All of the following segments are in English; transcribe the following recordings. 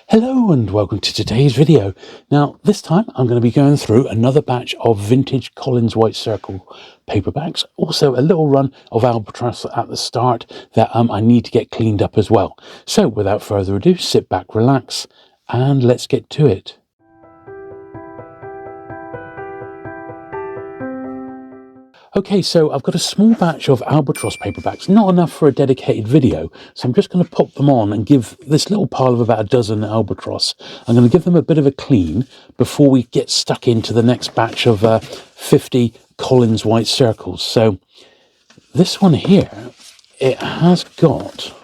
Hello and welcome to today's video. Now this time I'm going to be going through another batch of vintage Collins White Circle paperbacks, also a little run of Albatross at the start that I need to get cleaned up as well. So without further ado, sit back, relax and let's get to it. Okay, so I've got a small batch of Albatross paperbacks, not enough for a dedicated video, so I'm just going to pop them on and give this little pile of about a dozen Albatross. I'm going to give them a bit of a clean before we get stuck into the next batch of 50 Collins White Circles. So this one here, it has got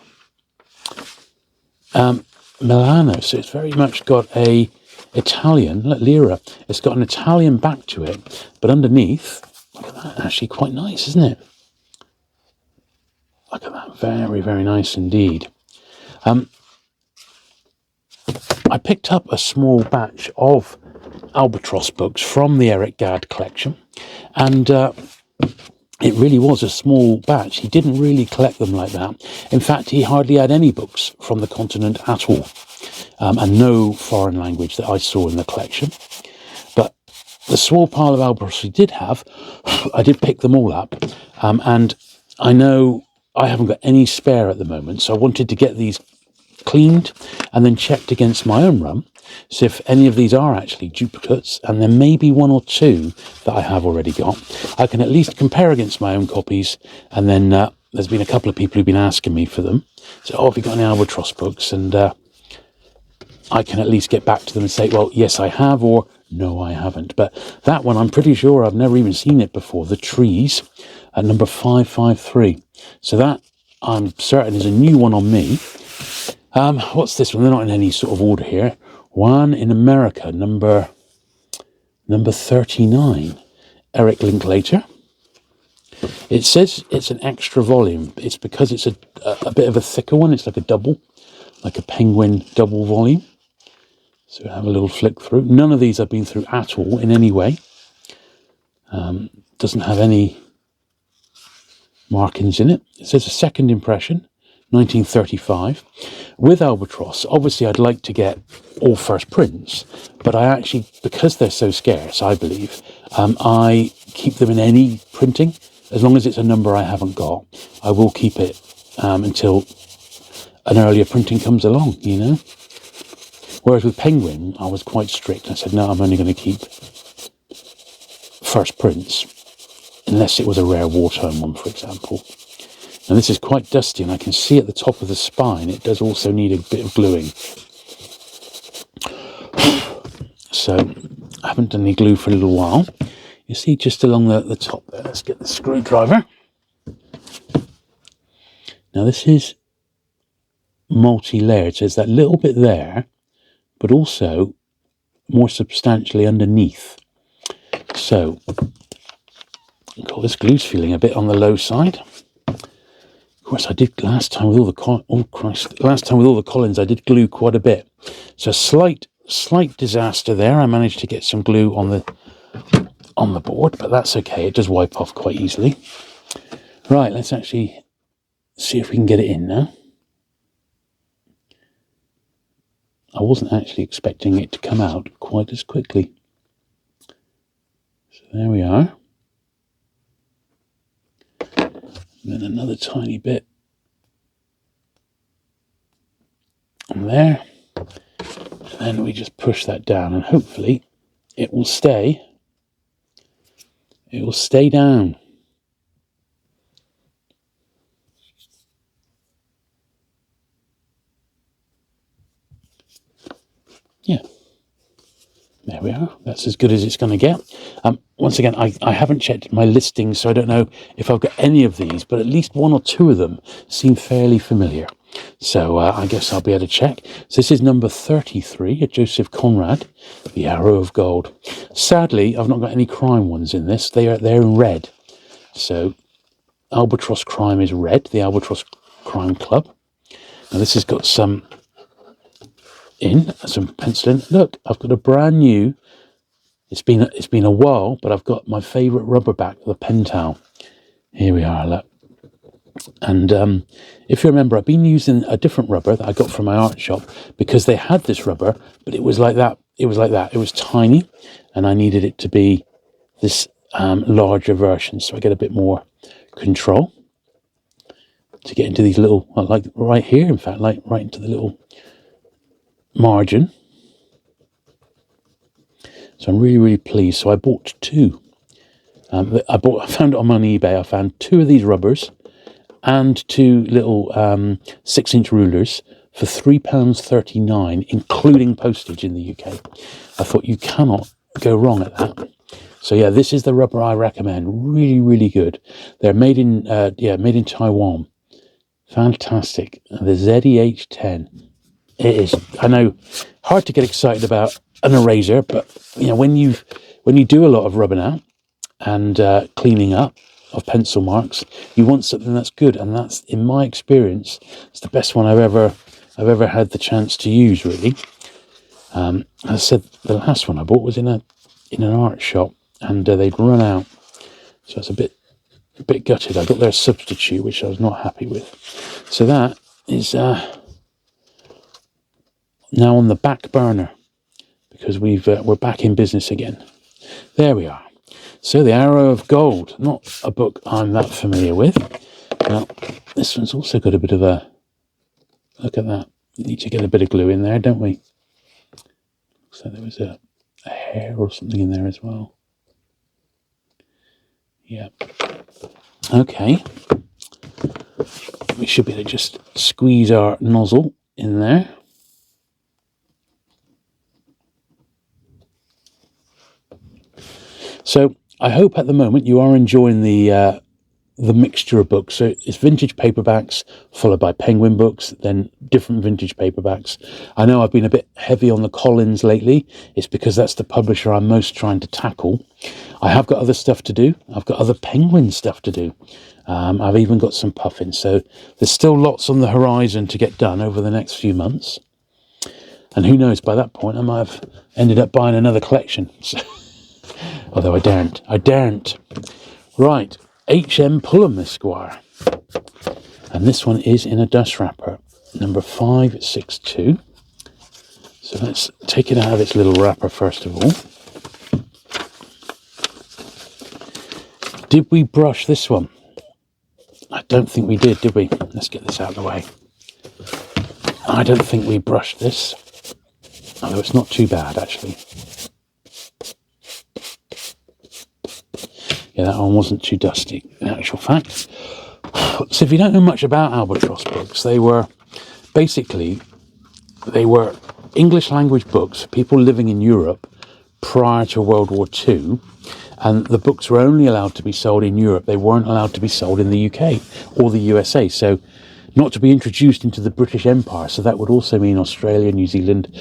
Milano, so it's very much got a Italian, lira, it's got an Italian back to it, but underneath, look at that, actually quite nice, isn't it? Look at that, very, very nice indeed. I picked up a small batch of Albatross books from the Eric Gadd collection, and it really was a small batch. He didn't really collect them like that. In fact, he hardly had any books from the continent at all, and no foreign language that I saw in the collection. But the small pile of Albatross he did have, I did pick them all up, and I know I haven't got any spare at the moment, so I wanted to get these cleaned and then checked against my own run, so if any of these are actually duplicates, and there may be one or two that I have already got, I can at least compare against my own copies. And then there's been a couple of people who've been asking me for them, so have you got any Albatross books? And I can at least get back to them and say, well, yes I have, or no I haven't. But that one I'm pretty sure I've never even seen it before, The Trees at number 553, so that I'm certain is a new one on me. What's this one? They're not in any sort of order here. One in America, number 39, Eric Linklater. It says it's an extra volume. It's because it's a bit of a thicker one. It's like a double, like a Penguin double volume. So have a little flick through. None of these I've been through at all in any way. Doesn't have any markings in it. It says a second impression, 1935, with Albatross. Obviously I'd like to get all first prints, but I actually, because they're so scarce, I believe, I keep them in any printing. As long as it's a number I haven't got, I will keep it until an earlier printing comes along, you know. Whereas with Penguin, I was quite strict. I said, no, I'm only going to keep first prints, unless it was a rare wartime one, for example. Now this is quite dusty, and I can see at the top of the spine it does also need a bit of gluing. So I haven't done any glue for a little while. You see just along the top there, let's get the screwdriver. Now this is multi-layered, so there's that little bit there, but also more substantially underneath. So this glue's feeling a bit on the low side. Of course, I did last time with all the Collins, I did glue quite a bit. So slight disaster there. I managed to get some glue on the board, but that's okay. It does wipe off quite easily. Right, let's actually see if we can get it in now. I wasn't actually expecting it to come out quite as quickly. So there we are. And then another tiny bit on there. And then we just push that down, and hopefully it will stay. It will stay down. Yeah. There we are. That's as good as it's going to get. Once again, I haven't checked my listings, so I don't know if I've got any of these, but at least one or two of them seem fairly familiar. So I guess I'll be able to check. So this is number 33, a Joseph Conrad, The Arrow of Gold. Sadly, I've not got any crime ones in this. They're in red. So Albatross Crime is red, the Albatross Crime Club. Now this has got some penciling. Look, I've got a brand new. It's been a while, but I've got my favourite rubber back, the pen towel. Here we are. Look, And if you remember, I've been using a different rubber that I got from my art shop, because they had this rubber, but it was like that. It was tiny, and I needed it to be this larger version, so I get a bit more control to get into these little, like right here, in fact, like right into the little margin. So I'm really, really pleased. So I bought two. I found it on eBay. I found two of these rubbers and two little 6-inch rulers for £3.39, including postage in the UK. I thought, you cannot go wrong at that. So yeah, this is the rubber I recommend. Really, really good. They're made in Taiwan. Fantastic. The ZEH10. It is, I know, hard to get excited about an eraser, but when you do a lot of rubbing out and cleaning up of pencil marks, you want something that's good, and that's, in my experience, it's the best one I've ever had the chance to use, really. As I said, the last one I bought was in an art shop, and they'd run out, so it's a bit gutted. I got their substitute, which I was not happy with. So that is now on the back burner, because we're back in business again. There we are. So The Arrow of Gold, not a book I'm that familiar with. Now, this one's also got a bit of a, look at that. We need to get a bit of glue in there, don't we? So there was a hair or something in there as well. Yeah. Okay. We should be able to just squeeze our nozzle in there. So I hope at the moment you are enjoying the mixture of books. So it's vintage paperbacks followed by Penguin books, then different vintage paperbacks. I know I've been a bit heavy on the Collins lately. It's because that's the publisher I'm most trying to tackle. I have got other stuff to do. I've got other Penguin stuff to do. I've even got some Puffins. So there's still lots on the horizon to get done over the next few months. And who knows, by that point I might have ended up buying another collection. So, although I daren't. Right, H.M. Pullum Esquire. And this one is in a dust wrapper, number 562. So let's take it out of its little wrapper first of all. Did we brush this one? I don't think we did we? Let's get this out of the way. I don't think we brushed this, although it's not too bad, actually. Yeah, that one wasn't too dusty, in actual fact. So if you don't know much about Albatross books, they were English language books for people living in Europe prior to World War II. And the books were only allowed to be sold in Europe. They weren't allowed to be sold in the UK or the USA. So not to be introduced into the British Empire. So that would also mean Australia, New Zealand,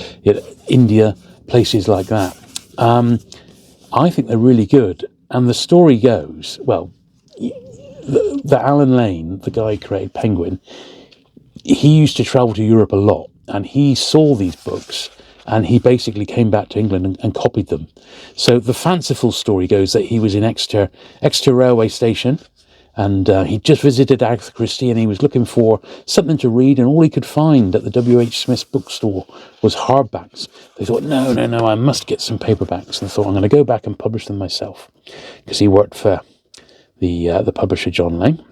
India, places like that. I think they're really good. And the story goes, well, the Alan Lane, the guy who created Penguin, he used to travel to Europe a lot, and he saw these books, and he basically came back to England and copied them. So the fanciful story goes that he was in Exeter railway station, and he just visited Agatha Christie, and he was looking for something to read, and all he could find at the W.H. Smith's bookstore was hardbacks. They thought, no, I must get some paperbacks, and thought, I'm going to go back and publish them myself, because he worked for the publisher John Lane.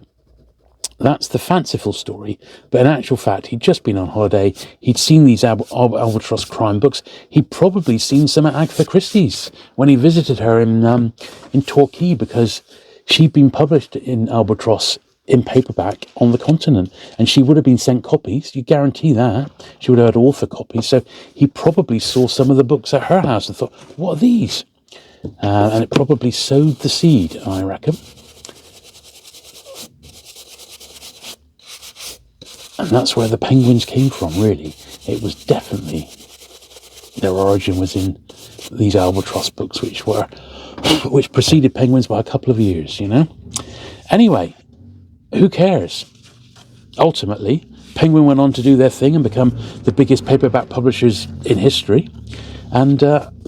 That's the fanciful story, but in actual fact, he'd just been on holiday. He'd seen these Albatross crime books. He'd probably seen some at Agatha Christie's when he visited her in Torquay, because she'd been published in Albatross in paperback on the continent, and she would have been sent copies. You guarantee that. She would have had author copies. So he probably saw some of the books at her house and thought, what are these? And it probably sowed the seed, I reckon. And that's where the Penguins came from, really. It was definitely, their origin was in these Albatross books, which preceded Penguins by a couple of years, Anyway, who cares? Ultimately, Penguin went on to do their thing and become the biggest paperback publishers in history. And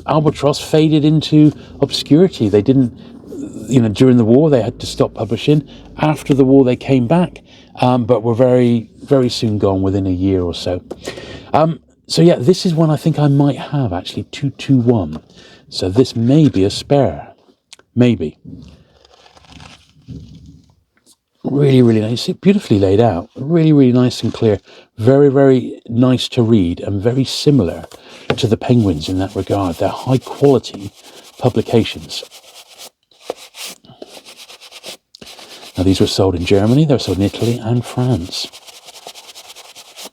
Albatross faded into obscurity. They didn't, during the war, they had to stop publishing. After the war, they came back. but were very, very soon gone within a year or so. So yeah, this is one I think I might have, actually, 221. So this may be a spare. Maybe. Really, really nice. Beautifully laid out. Really, really nice and clear. Very, very nice to read, and very similar to the Penguins in that regard. They're high quality publications. Now, these were sold in Germany, they were sold in Italy and France.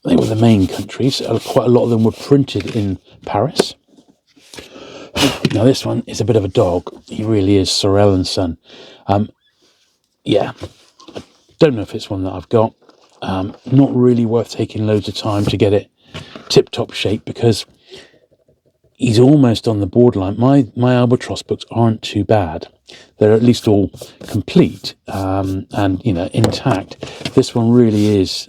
They were the main countries. Quite a lot of them were printed in Paris. Now, this one is a bit of a dog. He really is. Sorel and Son. Yeah, don't know if it's one that I've got. Not really worth taking loads of time to get it tip-top shape, because he's almost on the borderline. My Albatross books aren't too bad. They're at least all complete and intact. This one really is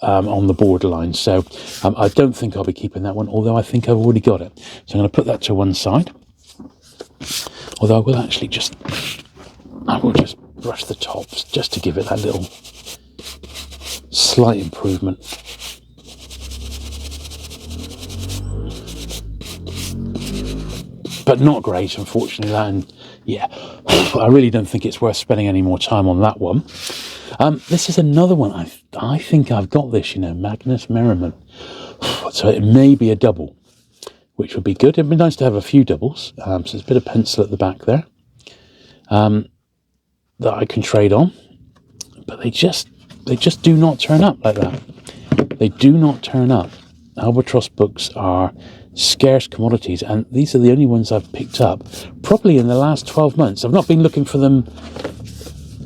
on the borderline. So I don't think I'll be keeping that one, although I think I've already got it. So I'm going to put that to one side. Although I will just brush the tops just to give it that little slight improvement. But not great, unfortunately. I really don't think it's worth spending any more time on that one. This is another one. I think I've got this, Magnus Merriman. So it may be a double, which would be good. It'd be nice to have a few doubles. So there's a bit of pencil at the back there that I can trade on. But they just do not turn up like that. They do not turn up. Albatross books are scarce commodities, and these are the only ones I've picked up probably in the last 12 months. I've not been looking for them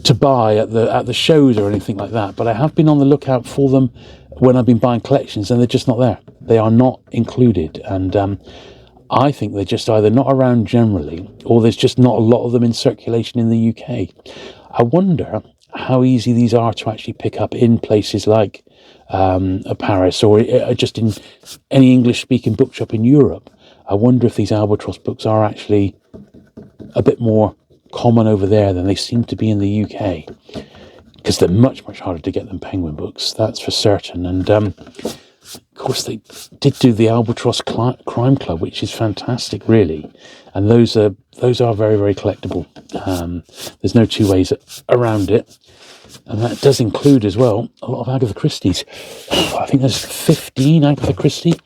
to buy at the shows or anything like that, but I have been on the lookout for them when I've been buying collections, and they're just not there. They are not included, and I think they're just either not around generally, or there's just not a lot of them in circulation in the UK. I wonder how easy these are to actually pick up in places like Paris, or just in any English-speaking bookshop in Europe. I wonder if these Albatross books are actually a bit more common over there than they seem to be in the UK, because they're much, much harder to get than Penguin books, that's for certain. And of course, they did do the Albatross Crime Club, which is fantastic, really. And those are very, very collectible. There's no two ways around it. And that does include as well a lot of Agatha Christie's. I think there's 15 Agatha Christie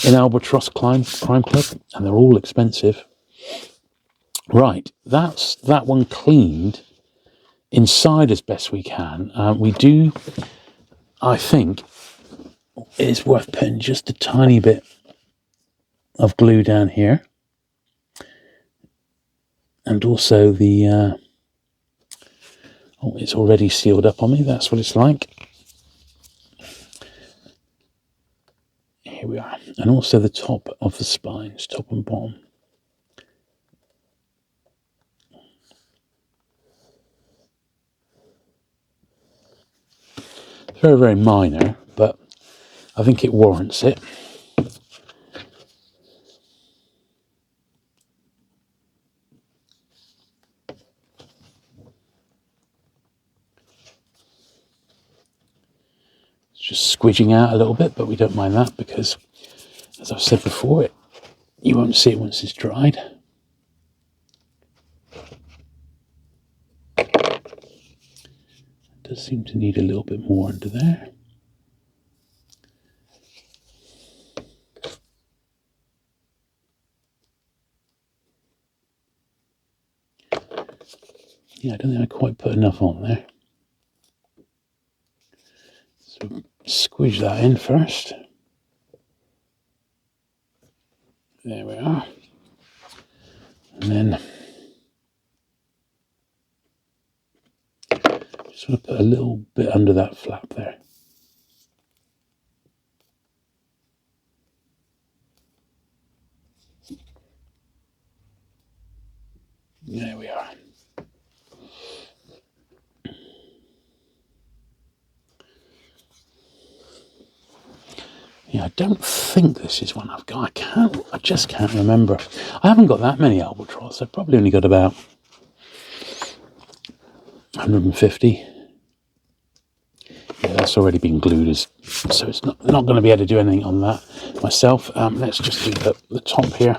in Albatross Crime Club, and they're all expensive. Right, that's that one cleaned inside as best we can. We do, I think, it's worth putting just a tiny bit of glue down here. And also the... it's already sealed up on me. That's what it's like. Here we are. And also the top of the spines, top and bottom. It's very, very minor, but I think it warrants it. Just squidging out a little bit, but we don't mind that because, as I've said before, you won't see it once it's dried. It does seem to need a little bit more under there. Yeah, I don't think I quite put enough on there. So squidge that in first. There we are. And then just want to put a little bit under that flap there. There we are. Yeah, I don't think this is one I've got. I just can't remember. I haven't got that many Albatross. I've probably only got about 150. Yeah, that's already been glued, so it's not going to be able to do anything on that myself. Let's just do the top here.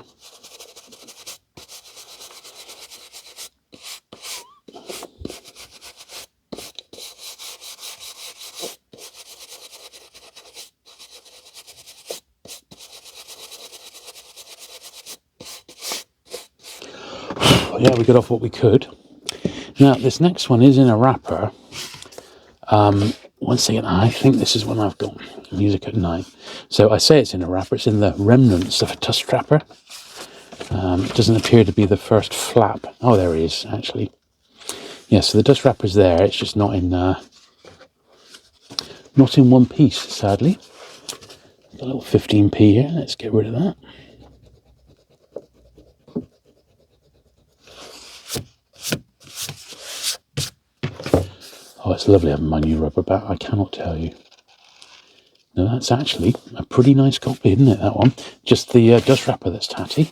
Yeah, we got off what we could. Now, this next one is in a wrapper. Once again, I think this is when I've got music at night. So I say it's in a wrapper. It's in the remnants of a dust wrapper. It doesn't appear to be the first flap. Oh, there he is, actually. Yeah, so the dust wrapper's there. It's just not in one piece, sadly. A little 15p here. Let's get rid of that. Oh, it's lovely having my new rubber back, I cannot tell you. No, that's actually a pretty nice copy, isn't it, that one? Just the dust wrapper that's tatty.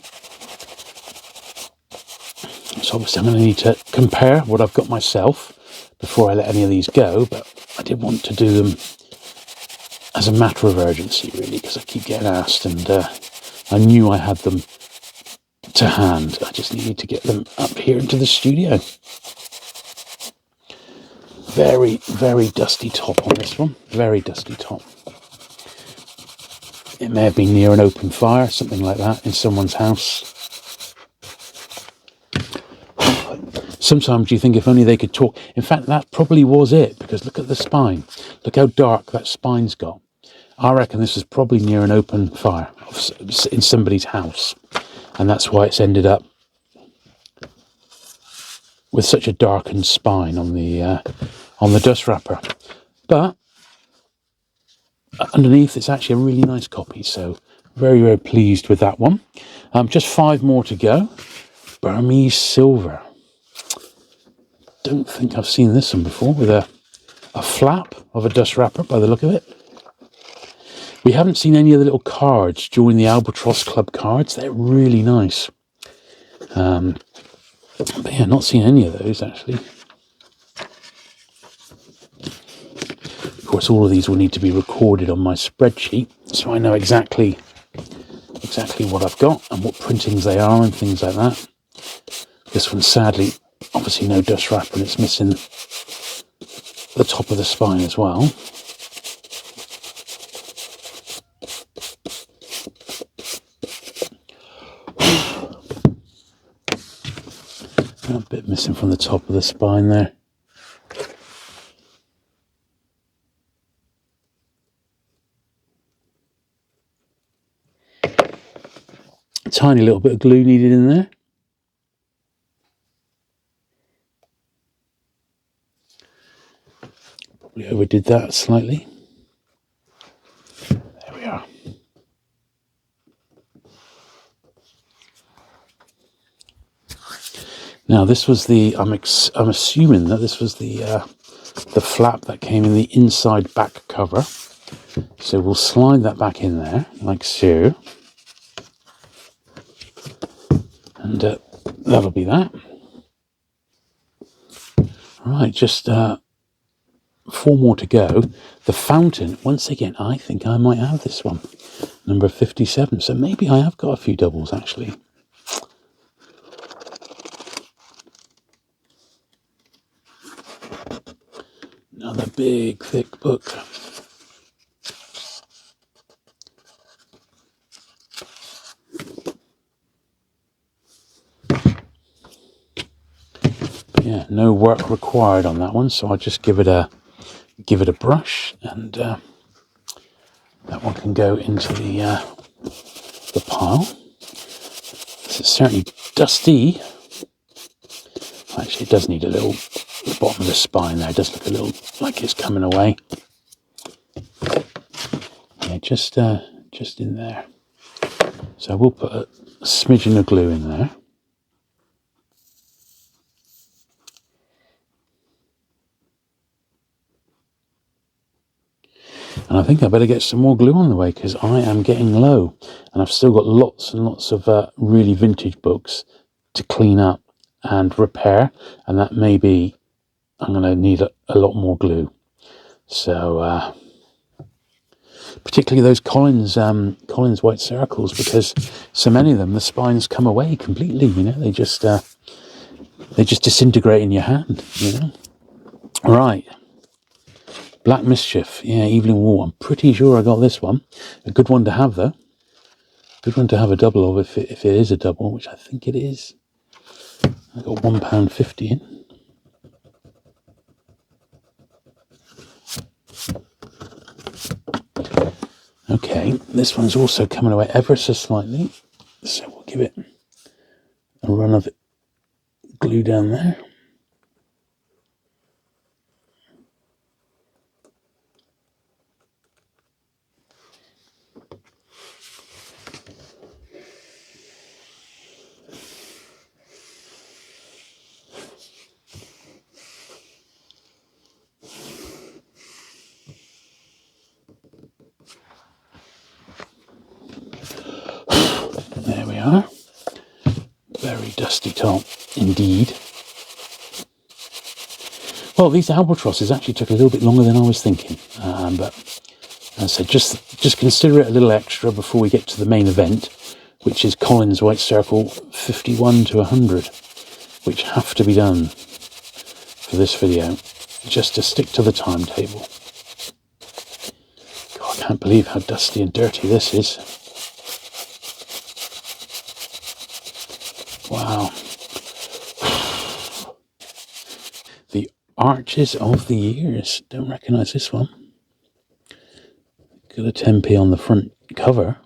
So obviously I'm going to need to compare what I've got myself before I let any of these go, but I did want to do them as a matter of urgency, really, because I keep getting asked, and I knew I had them to hand. I just needed to get them up here into the studio. Very, very dusty top on this one. Very dusty top. It may have been near an open fire, something like that, in someone's house. Sometimes you think if only they could talk. In fact, that probably was it, because look at the spine. Look how dark that spine's got. I reckon this was probably near an open fire in somebody's house. And that's why it's ended up with such a darkened spine on the dust wrapper. But underneath, it's actually a really nice copy. So very, very pleased with that one. Just 5 more to go. Burmese silver. Don't think I've seen this one before, with a flap of a dust wrapper by the look of it. We haven't seen any of the little cards during the Albatross Club cards. They're really nice. But yeah, not seen any of those actually. Of course, all of these will need to be recorded on my spreadsheet, so I know exactly what I've got and what printings they are and things like that. This one, sadly, obviously no dust wrapper, and it's missing the top of the spine as well. A bit missing from the top of the spine there. A tiny little bit of glue needed in there. Probably overdid that slightly. There we are. Now this was I'm assuming that this was the flap that came in the inside back cover. So we'll slide that back in there, like so. And that'll be that. Right, just 4 more to go. The fountain, once again, I think I might have this one. Number 57. So maybe I have got a few doubles, actually. Another big, thick book. Yeah, no work required on that one, so I'll just give it a brush, and that one can go into the pile. This is certainly dusty. Actually, it does need a little. The bottom of the spine there does look a little like it's coming away. Yeah, just in there. So we'll put a smidgen of glue in there. And I think I better get some more glue on the way, because I am getting low. And I've still got lots and lots of really vintage books to clean up and repair. And that may be, I'm going to need a lot more glue. So particularly those Collins white circles, because so many of them, the spines come away completely. They just disintegrate in your hand. Right. Black Mischief, yeah, Evelyn Waugh. I'm pretty sure I got this one. A good one to have, though. Good one to have a double of if it is a double, which I think it is. I got £1.50 in. Okay, this one's also coming away ever so slightly, so we'll give it a run of glue down there. There we are. Very dusty top indeed. Well, these albatrosses actually took a little bit longer than I was thinking, but as I said, just consider it a little extra before we get to the main event, which is Collins White Circle 51 to 100, which have to be done for this video, just to stick to the timetable. God, I can't believe how dusty and dirty this is. Wow. The Arches of the Years. Don't recognise this one. Got a 10p on the front cover,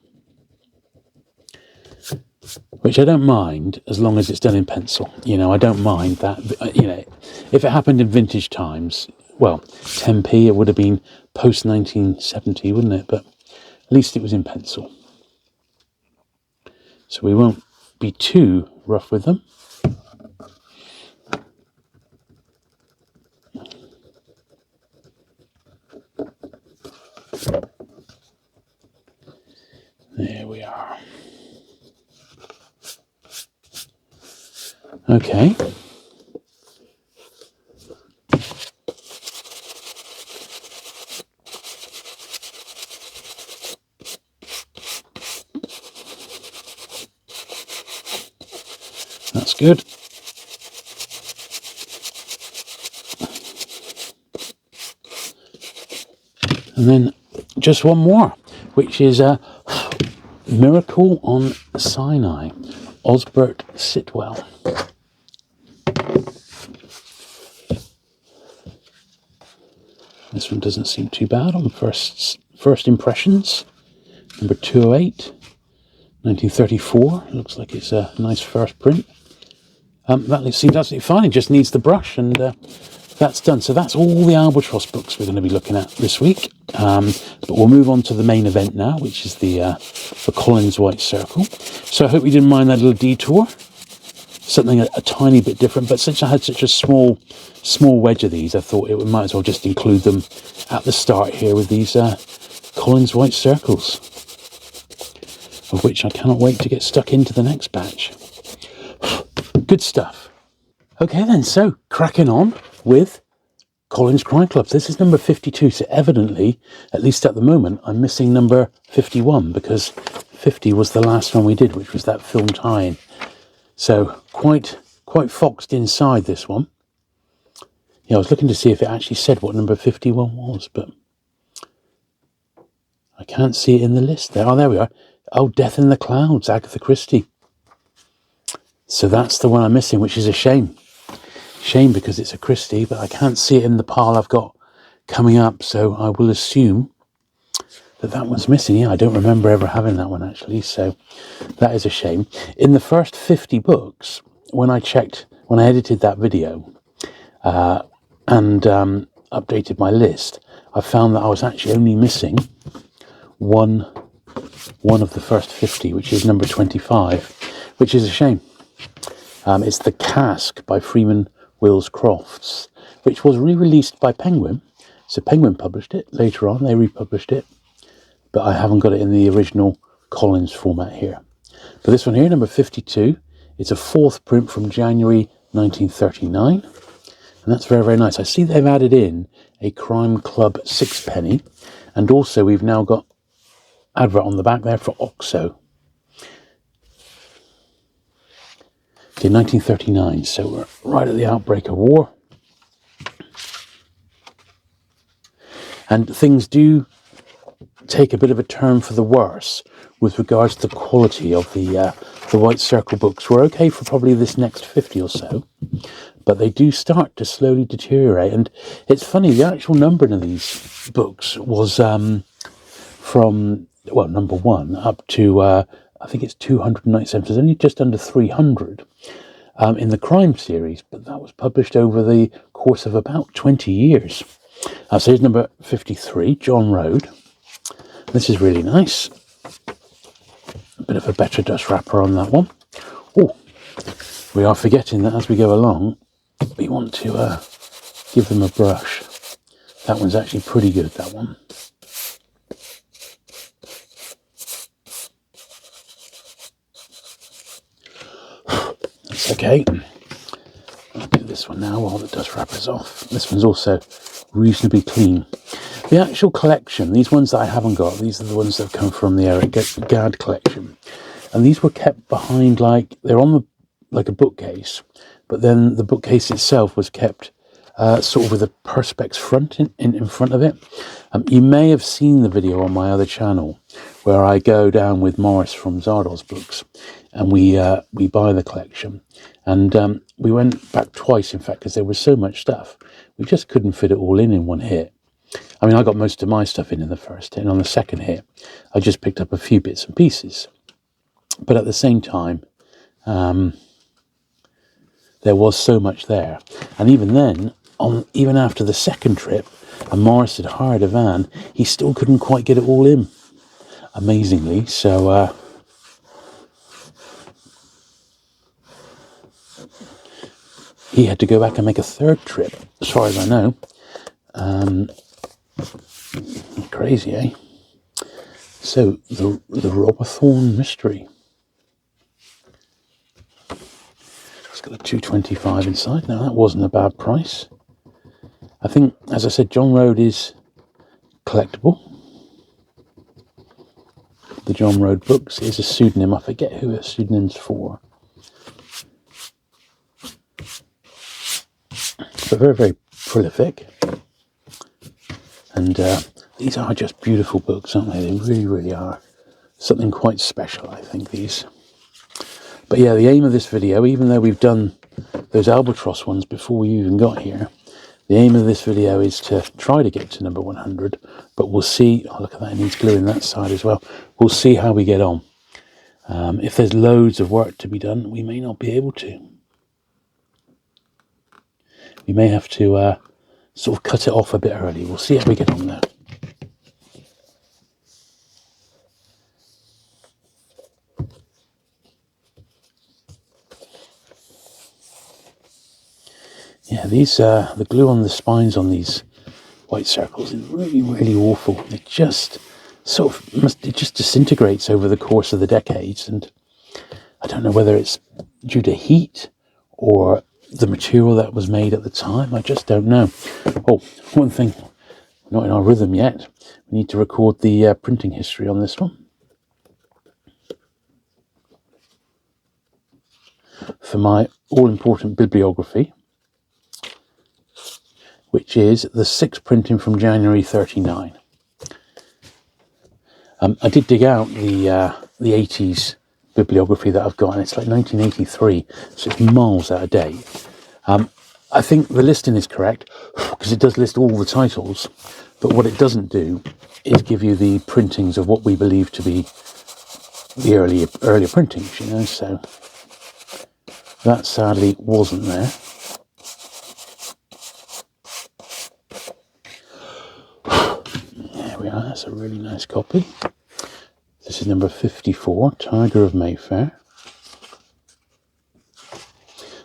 which I don't mind as long as it's done in pencil. I don't mind that. If it happened in vintage times, well, 10p, it would have been post 1970, wouldn't it? But at least it was in pencil. So we won't be too rough with them. There we are. Okay. That's good. And then just one more, which is Miracle on Sinai, Osbert Sitwell. This one doesn't seem too bad on first impressions. Number 208, 1934. Looks like it's a nice first print. That seems absolutely fine. It just needs the brush, and that's done. So that's all the Albatross books we're going to be looking at this week. But we'll move on to the main event now, which is the Collins White Circle. So I hope you didn't mind that little detour. Something a tiny bit different, but since I had such a small wedge of these, I thought it might as well just include them at the start here with these Collins White Circles, of which I cannot wait to get stuck into the next batch. Good stuff. Okay then, so cracking on with Collins Crime Clubs. This is number 52, so evidently, at least at the moment, I'm missing number 51, because 50 was the last one we did, which was that film tie-in. So quite foxed inside this one. Yeah, I was looking to see if it actually said what number 51 was, but I can't see it in the list there. Oh, there we are. Oh, Death in the Clouds, Agatha Christie. So that's the one I'm missing, which is a shame. Shame, because it's a Christie, but I can't see it in the pile I've got coming up, so I will assume that one's missing. Yeah, I don't remember ever having that one, actually, so that is a shame. In the first 50 books, when I edited that video and updated my list, I found that I was actually only missing one of the first 50, which is number 25, which is a shame. It's The Cask by Freeman Wills Crofts, which was re-released by Penguin. So Penguin published it. Later on, they republished it. But I haven't got it in the original Collins format here. But this one here, number 52, it's a fourth print from January 1939. And And that's very, very nice. I see they've added in a Crime Club sixpenny, and also we've now got advert on the back there for OXO. Okay, 1939, so we're right at the outbreak of war. And things do take a bit of a turn for the worse with regards to the quality of the White Circle books. We're okay for probably this next 50 or so, but they do start to slowly deteriorate. And it's funny, the actual numbering of these books was from, well, number 1 up to, I think it's 297, so it's only just under 300 in the crime series, but that was published over the course of about 20 years. So here's number 53, John Road. This is really nice. A bit of a better dust wrapper on that one. Oh, we are forgetting that as we go along, we want to give them a brush. That one's actually pretty good, that one. That's okay. I'll do this one now while the dust wrapper's off. This one's also reasonably clean. The actual collection, these ones that I haven't got, these are the ones that have come from the Eric Gadd collection. And these were kept behind, like, they're on the, like a bookcase, but then the bookcase itself was kept sort of with a perspex front in front of it. You may have seen the video on my other channel where I go down with Morris from Zardoz Books and we buy the collection. And we went back twice, in fact, because there was so much stuff. We just couldn't fit it all in one hit. I mean, I got most of my stuff in the first hit, and on the second hit, I just picked up a few bits and pieces. But at the same time, there was so much there. And even then, even after the second trip, and Morris had hired a van, he still couldn't quite get it all in, amazingly. So, he had to go back and make a third trip, as far as I know. Crazy, eh? So, the Robberthorn mystery. It's got a 225 inside. Now, that wasn't a bad price. I think, as I said, John Road is collectible. The John Road books is a pseudonym. I forget who a pseudonym's for. But very, very prolific. And these are just beautiful books, aren't they? They really, really are. Something quite special, I think, these. But yeah, the aim of this video, even though we've done those albatross ones before we even got here, the aim of this video is to try to get to number 100, but we'll see. Oh, look at that, it needs glue in that side as well. We'll see how we get on. If there's loads of work to be done, we may not be able to. We may have to sort of cut it off a bit early. We'll see how we get on there. Yeah, these the glue on the spines on these White Circles is really, really awful. It just sort of it just disintegrates over the course of the decades, and I don't know whether it's due to heat or the material that was made at the time. I just don't know. Oh, one thing, not in our rhythm yet. We need to record the printing history on this one for my all-important bibliography, which is the 6th printing from January 39. I did dig out the 80s bibliography that I've got, and it's like 1983, so it's miles out of date. I think the listing is correct, because it does list all the titles, but what it doesn't do is give you the printings of what we believe to be the earlier printings, you know, so that sadly wasn't there. There we are, that's a really nice copy. This is number 54, Tiger of Mayfair.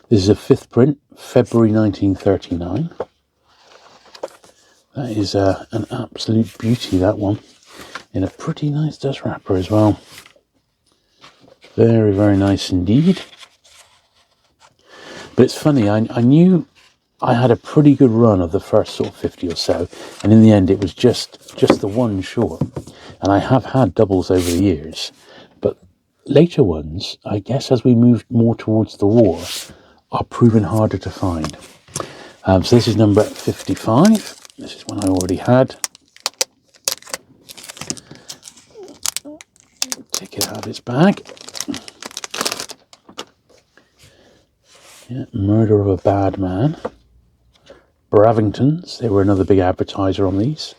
This is a 5th print, February 1939. That is an absolute beauty, that one, in a pretty nice dust wrapper as well. Very, very nice indeed. But it's funny, I knew I had a pretty good run of the first sort of 50 or so, and in the end it was just the one short. And I have had doubles over the years, but later ones, I guess as we moved more towards the war, are proving harder to find. So this is number 55. This is one I already had. Take it out of its bag. Yeah, Murder of a Bad Man. Bravingtons, they were another big advertiser on these.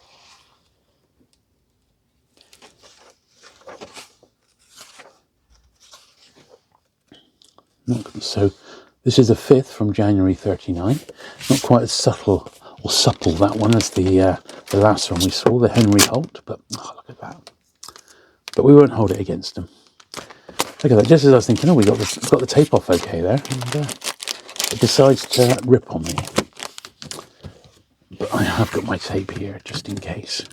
So this is the 5th from January 39. Not quite as subtle that one as the last one we saw, the Henry Holt, but look at that. But we won't hold it against him. Look at that, just as I was thinking, oh, we got the tape off okay there, and it decides to rip on me. But I have got my tape here, just in case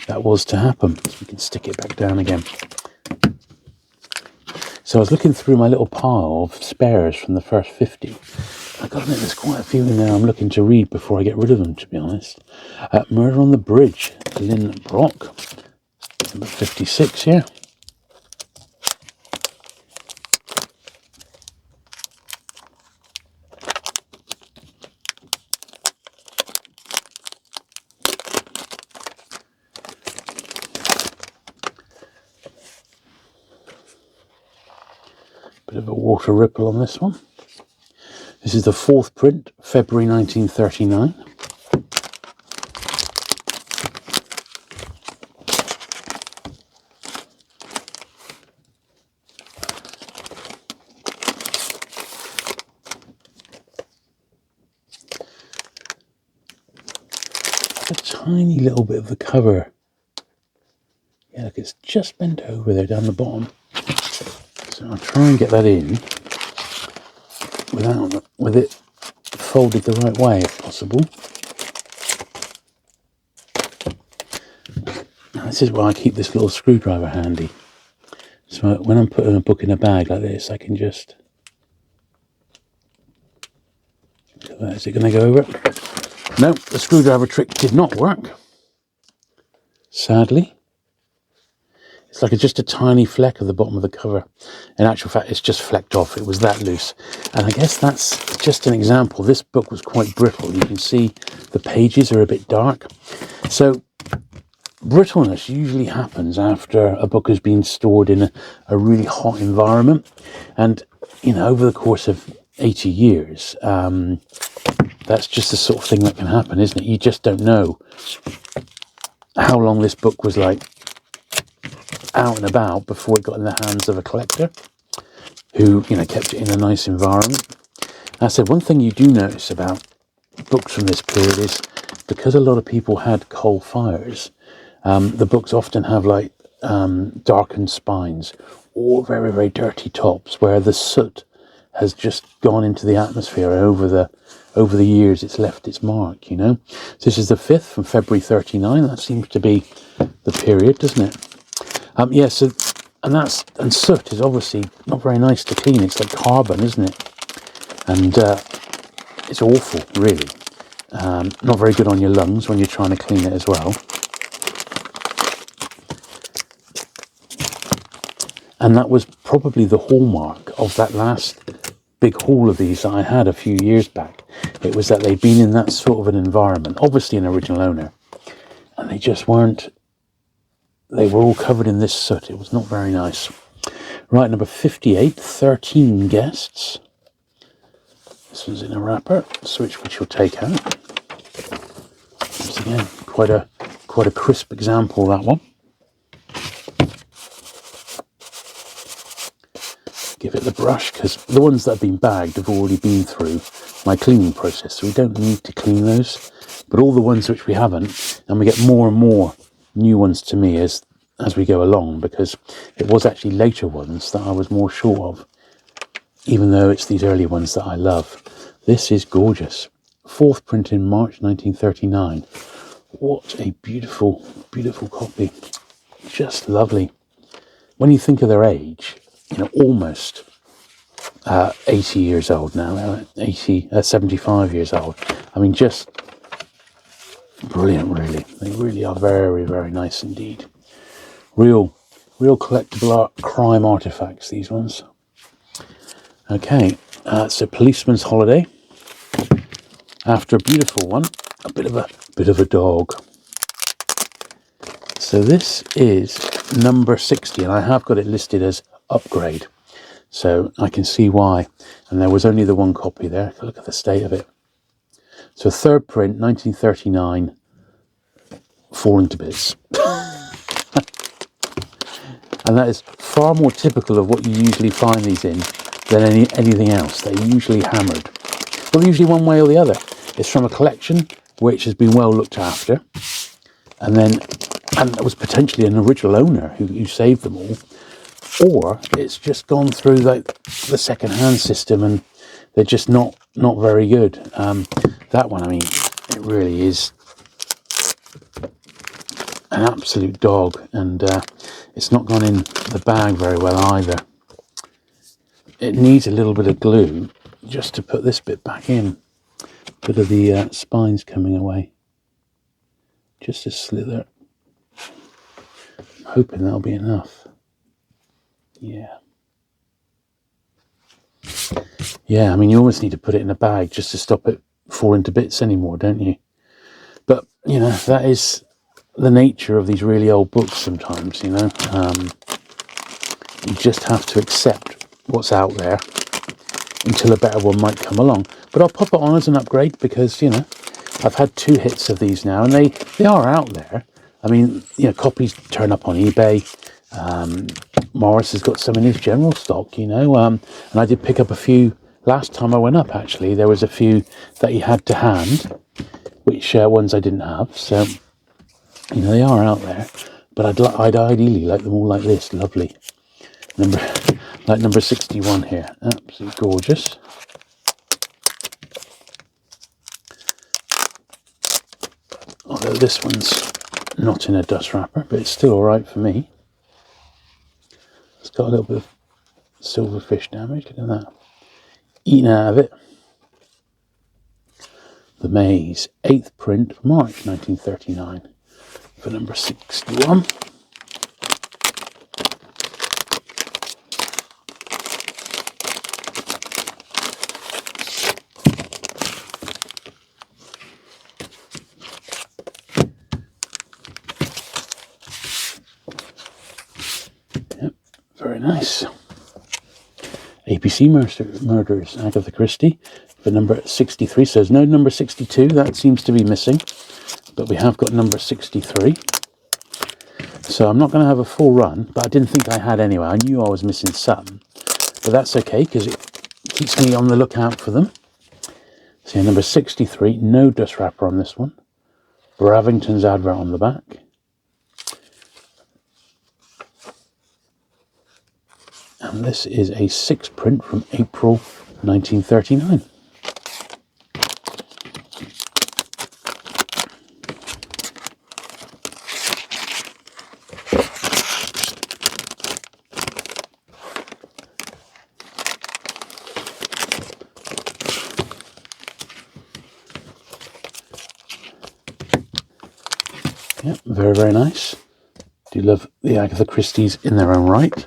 that was to happen, so we can stick it back down again. So I was looking through my little pile of spares from the first 50. I got to admit, there's quite a few in there I'm looking to read before I get rid of them, to be honest. Murder on the Bridge, Lynn Brock, number 56 here. Bit of a water ripple on this one. This is the 4th print, February 1939. A tiny little bit of the cover. Yeah, look, it's just bent over there down the bottom. So I'll try and get that in with it folded the right way if possible. Now, this is why I keep this little screwdriver handy. So when I'm putting a book in a bag like this, I can just... Look at that. Is it going to go over? No, the screwdriver trick did not work. Sadly. It's like just a tiny fleck of the bottom of the cover. In actual fact, it's just flecked off. It was that loose. And I guess that's just an example. This book was quite brittle. You can see the pages are a bit dark. So brittleness usually happens after a book has been stored in a really hot environment. And, you know, over the course of 80 years, that's just the sort of thing that can happen, isn't it? You just don't know how long this book was like out and about before it got in the hands of a collector who, you know, kept it in a nice environment. I said, one thing you do notice about books from this period is because a lot of people had coal fires, the books often have like darkened spines or very, very dirty tops where the soot has just gone into the atmosphere over the years. It's left its mark, you know. So this is the 5th from February 39. That seems to be the period, doesn't it? Yeah, so, and soot is obviously not very nice to clean. It's like carbon, isn't it? And it's awful, really. Not very good on your lungs when you're trying to clean it as well. And that was probably the hallmark of that last big haul of these that I had a few years back. It was that they'd been in that sort of an environment, obviously an original owner, and they just weren't. They were all covered in this soot. It was not very nice. Right, number 58, 13 guests. This one's in a wrapper, which you'll take out. Once again, quite a crisp example, that one. Give it the brush, because the ones that have been bagged have already been through my cleaning process, so we don't need to clean those. But all the ones which we haven't, and we get more and more new ones to me as we go along, because it was actually later ones that I was more sure of, even though it's these early ones that I love. This is gorgeous. 4th print in March 1939. What a beautiful, beautiful copy. Just lovely. When you think of their age, you know, almost 80 years old now, 75 years old. I mean, just brilliant, really. They really are very, very nice indeed. Real collectible art, crime artifacts, these ones. Okay, so Policeman's Holiday. After a beautiful one, a bit of a dog. So this is number 60, and I have got it listed as upgrade, so I can see why. And there was only the one copy there. Look at the state of it. So third print, 1939, falling to bits. And that is far more typical of what you usually find these in than anything else. They're usually hammered. Well, usually one way or the other. It's from a collection which has been well looked after, and it was potentially an original owner who saved them all, or it's just gone through like the second-hand system and they're just not very good. That one, I mean, it really is an absolute dog, and it's not gone in the bag very well either. It needs a little bit of glue just to put this bit back in. Bit of the spines coming away. Just a slither. I'm hoping that'll be enough. Yeah. Yeah, I mean, you almost need to put it in a bag just to stop it falling to bits anymore, don't you? But, you know, that is the nature of these really old books sometimes, you know. You just have to accept what's out there until a better one might come along. But I'll pop it on as an upgrade because, you know, I've had 2 hits of these now, and they are out there. I mean, you know, copies turn up on eBay. Morris has got some in his general stock, you know, and I did pick up a few last time I went up, actually. There was a few that he had to hand, which ones I didn't have, so, you know, they are out there. But I'd ideally like them all like this, lovely. Like number 61 here, absolutely gorgeous. Although this one's not in a dust wrapper, but it's still all right for me. It's got a little bit of silverfish damage, look at that. Eaten out of it. The Maze, 8th print, March 1939, for number 61. Yep, very nice. ABC Murders, Agatha Christie, for number 63. So there's no number 62, that seems to be missing, but we have got number 63. So I'm not going to have a full run, but I didn't think I had anyway. I knew I was missing some, but that's okay because it keeps me on the lookout for them. So number 63, no dust wrapper on this one. Bravington's advert on the back. And this is a 6th print from April 1939. Yep, very, very nice. Do love the Agatha Christie's in their own right.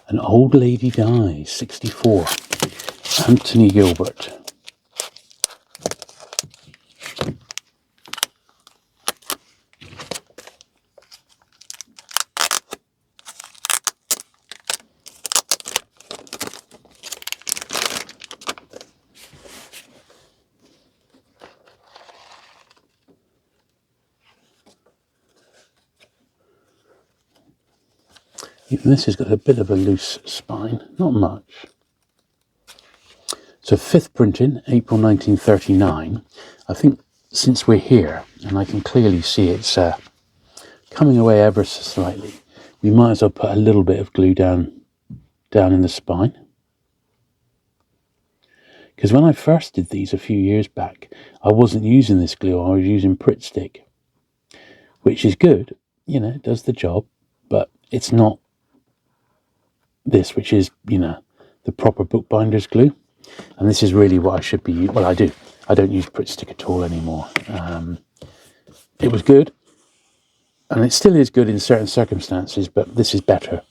An Old Lady Dies, 64. Anthony Gilbert. Even this has got a bit of a loose spine, not much. So 5th printing, April 1939. I think since we're here, and I can clearly see it's coming away ever so slightly, we might as well put a little bit of glue down in the spine. Because when I first did these a few years back, I wasn't using this glue, I was using Pritt Stick, which is good, you know, it does the job, but it's not this, which is, you know, the proper bookbinder's glue. And this is really what I should be using. Well, I do. I don't use Pritt Stick at all anymore. It was good, and it still is good in certain circumstances, but this is better.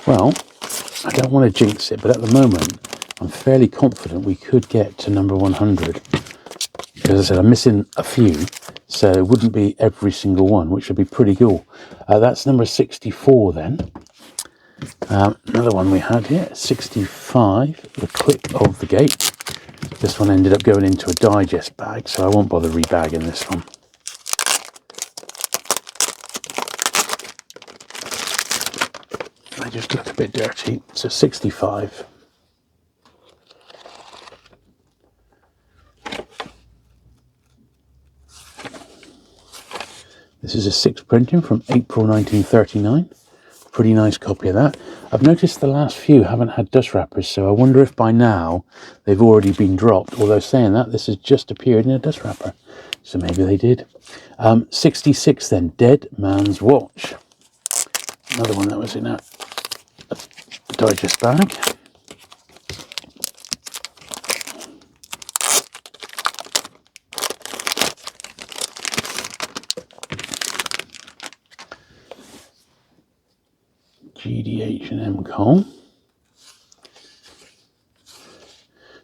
Well, I don't want to jinx it, but at the moment, I'm fairly confident we could get to number 100. Because I said, I'm missing a few, so it wouldn't be every single one, which would be pretty cool. That's number 64 then. Another one we had here, 65, The Click of the Gate. This one ended up going into a digest bag, so I won't bother rebagging this one. They just look a bit dirty. So 65. This is a 6 printing from April 1939. Pretty nice copy of that. I've noticed the last few haven't had dust wrappers, so I wonder if by now they've already been dropped. Although saying that, this has just appeared in a dust wrapper, so maybe they did. 66 then, Dead Man's Watch. Another one that was in a digest bag. GDH&M Cole.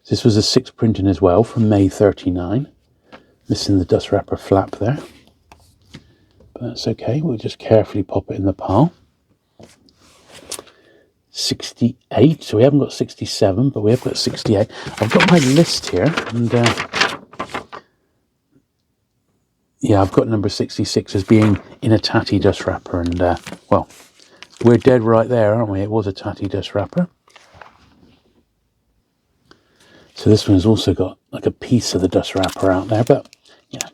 This was a 6 printing as well from May 39. Missing the dust wrapper flap there. But that's okay, we'll just carefully pop it in the pile. 68, so we haven't got 67, but we have got 68. I've got my list here, and yeah, I've got number 66 as being in a tatty dust wrapper, and well, we're dead right there, aren't we? It was a tatty dust wrapper. So this one has also got like a piece of the dust wrapper out there, but yeah,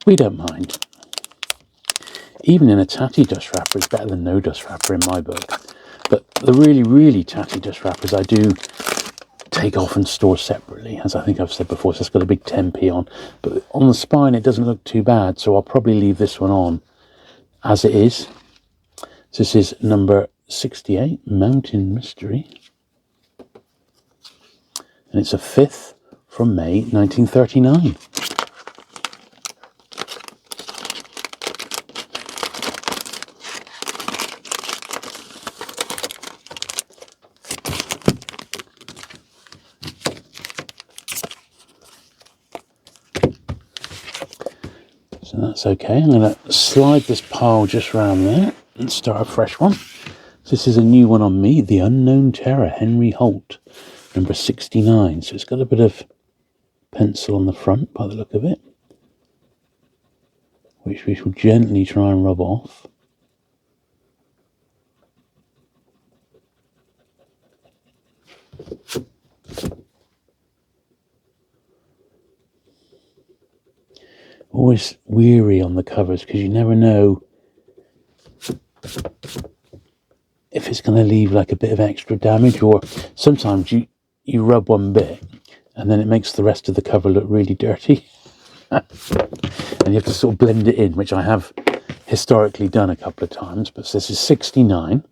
we don't mind. Even in a tatty dust wrapper, it's better than no dust wrapper in my book. But the really, really tatty dust wrappers I do take off and store separately, as I think I've said before. So it's got a big 10p on. But on the spine, it doesn't look too bad, so I'll probably leave this one on as it is. So this is number 68, Mountain Mystery. And it's a 5th from May 1939. So that's okay. I'm going to slide this pile just round there and start a fresh one. So this is a new one on me, The Unknown Terror, Henry Holt, number 69. So it's got a bit of pencil on the front by the look of it, which we shall gently try and rub off. Always weary on the covers because you never know if it's going to leave like a bit of extra damage, or sometimes you rub one bit and then it makes the rest of the cover look really dirty. And you have to sort of blend it in, which I have historically done a couple of times. But this is 69.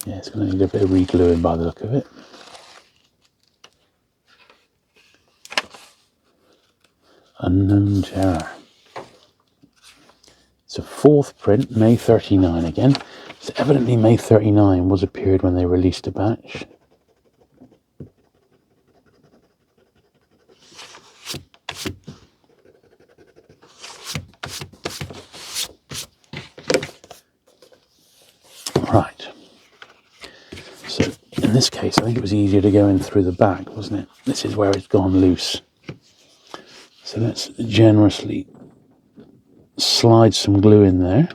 Yeah, it's going to need a bit of re-gluing by the look of it. Unknown Terror. It's a 4th print, May 39 again. So evidently May 39 was a period when they released a batch. Right. So in this case, I think it was easier to go in through the back, wasn't it? This is where it's gone loose. So let's generously slide some glue in there.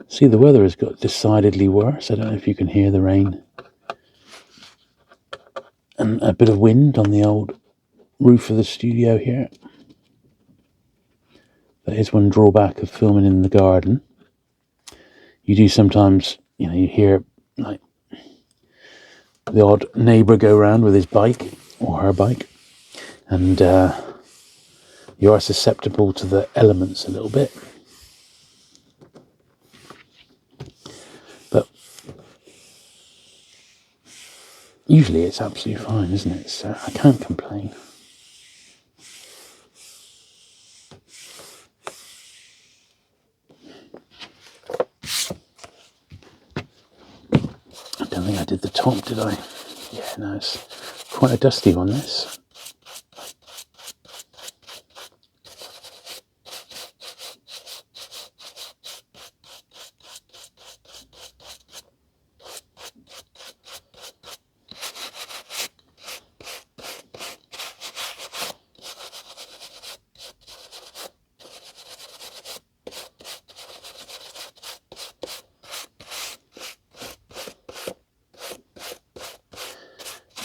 See, the weather has got decidedly worse. I don't know if you can hear the rain. And a bit of wind on the old roof of the studio here. That is one drawback of filming in the garden. You do sometimes, you know, you hear like the odd neighbour go around with his bike or her bike, and you are susceptible to the elements a little bit. But usually it's absolutely fine, isn't it? So I can't complain. I don't think I did the top, did I? Yeah, no, it's quite a dusty one, this.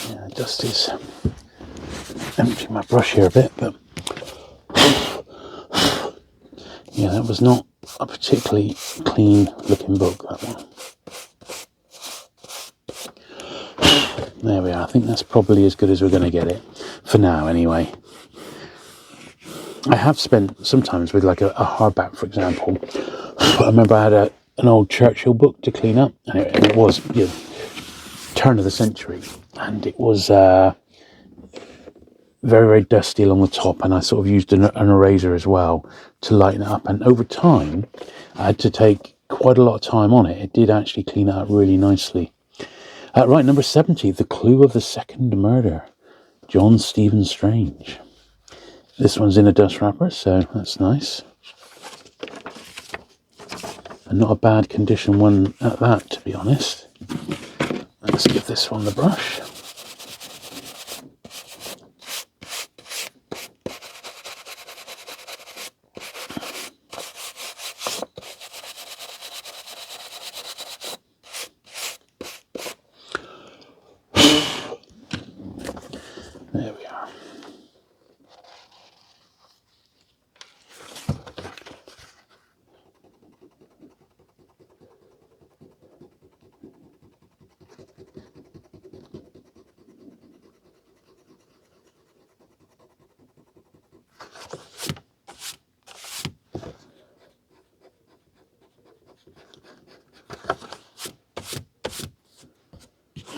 Yeah, the dust is emptying my brush here a bit, but yeah, that was not a particularly clean looking book, that one. There we are. I think that's probably as good as we're going to get it for now, anyway. I have spent sometimes with like a hardback, for example. I remember I had an old Churchill book to clean up, and it was, you know, turn of the century, and it was very, very dusty along the top, and I sort of used an eraser as well to lighten it up. And over time, I had to take quite a lot of time on it. It did actually clean it up really nicely. Right, number 70, The Clue of the Second Murder, John Stephen Strange. This one's in a dust wrapper, so that's nice. And not a bad condition one at that, to be honest. Let's give this one the brush. There we are.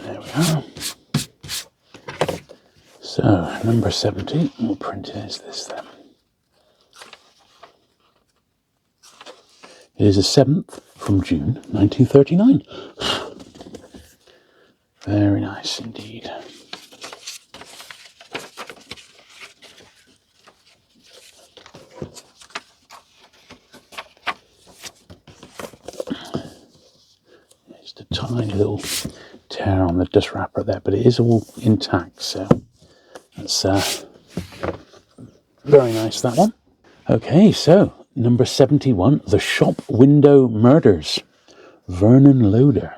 There we are. So, number 70, what print is this then? It is the 7th from June 1939. Very nice indeed. Just a tiny little tear on the dust wrapper there, but it is all intact, so that's very nice, that one. Okay, so number 71, The Shop Window Murders, Vernon Loader.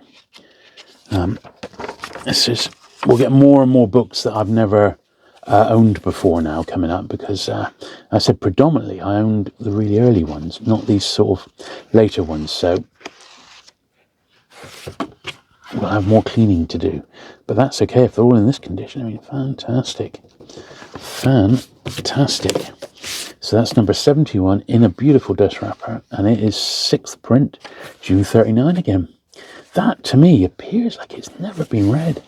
We'll get more and more books that I've never owned before now coming up, because I said predominantly I owned the really early ones, not these sort of later ones, so we'll have more cleaning to do. But that's okay if they're all in this condition. I mean, fantastic. Fantastic. So that's number 71 in a beautiful dust wrapper, and it is 6th print, June 39 again. That, to me, appears like it's never been read.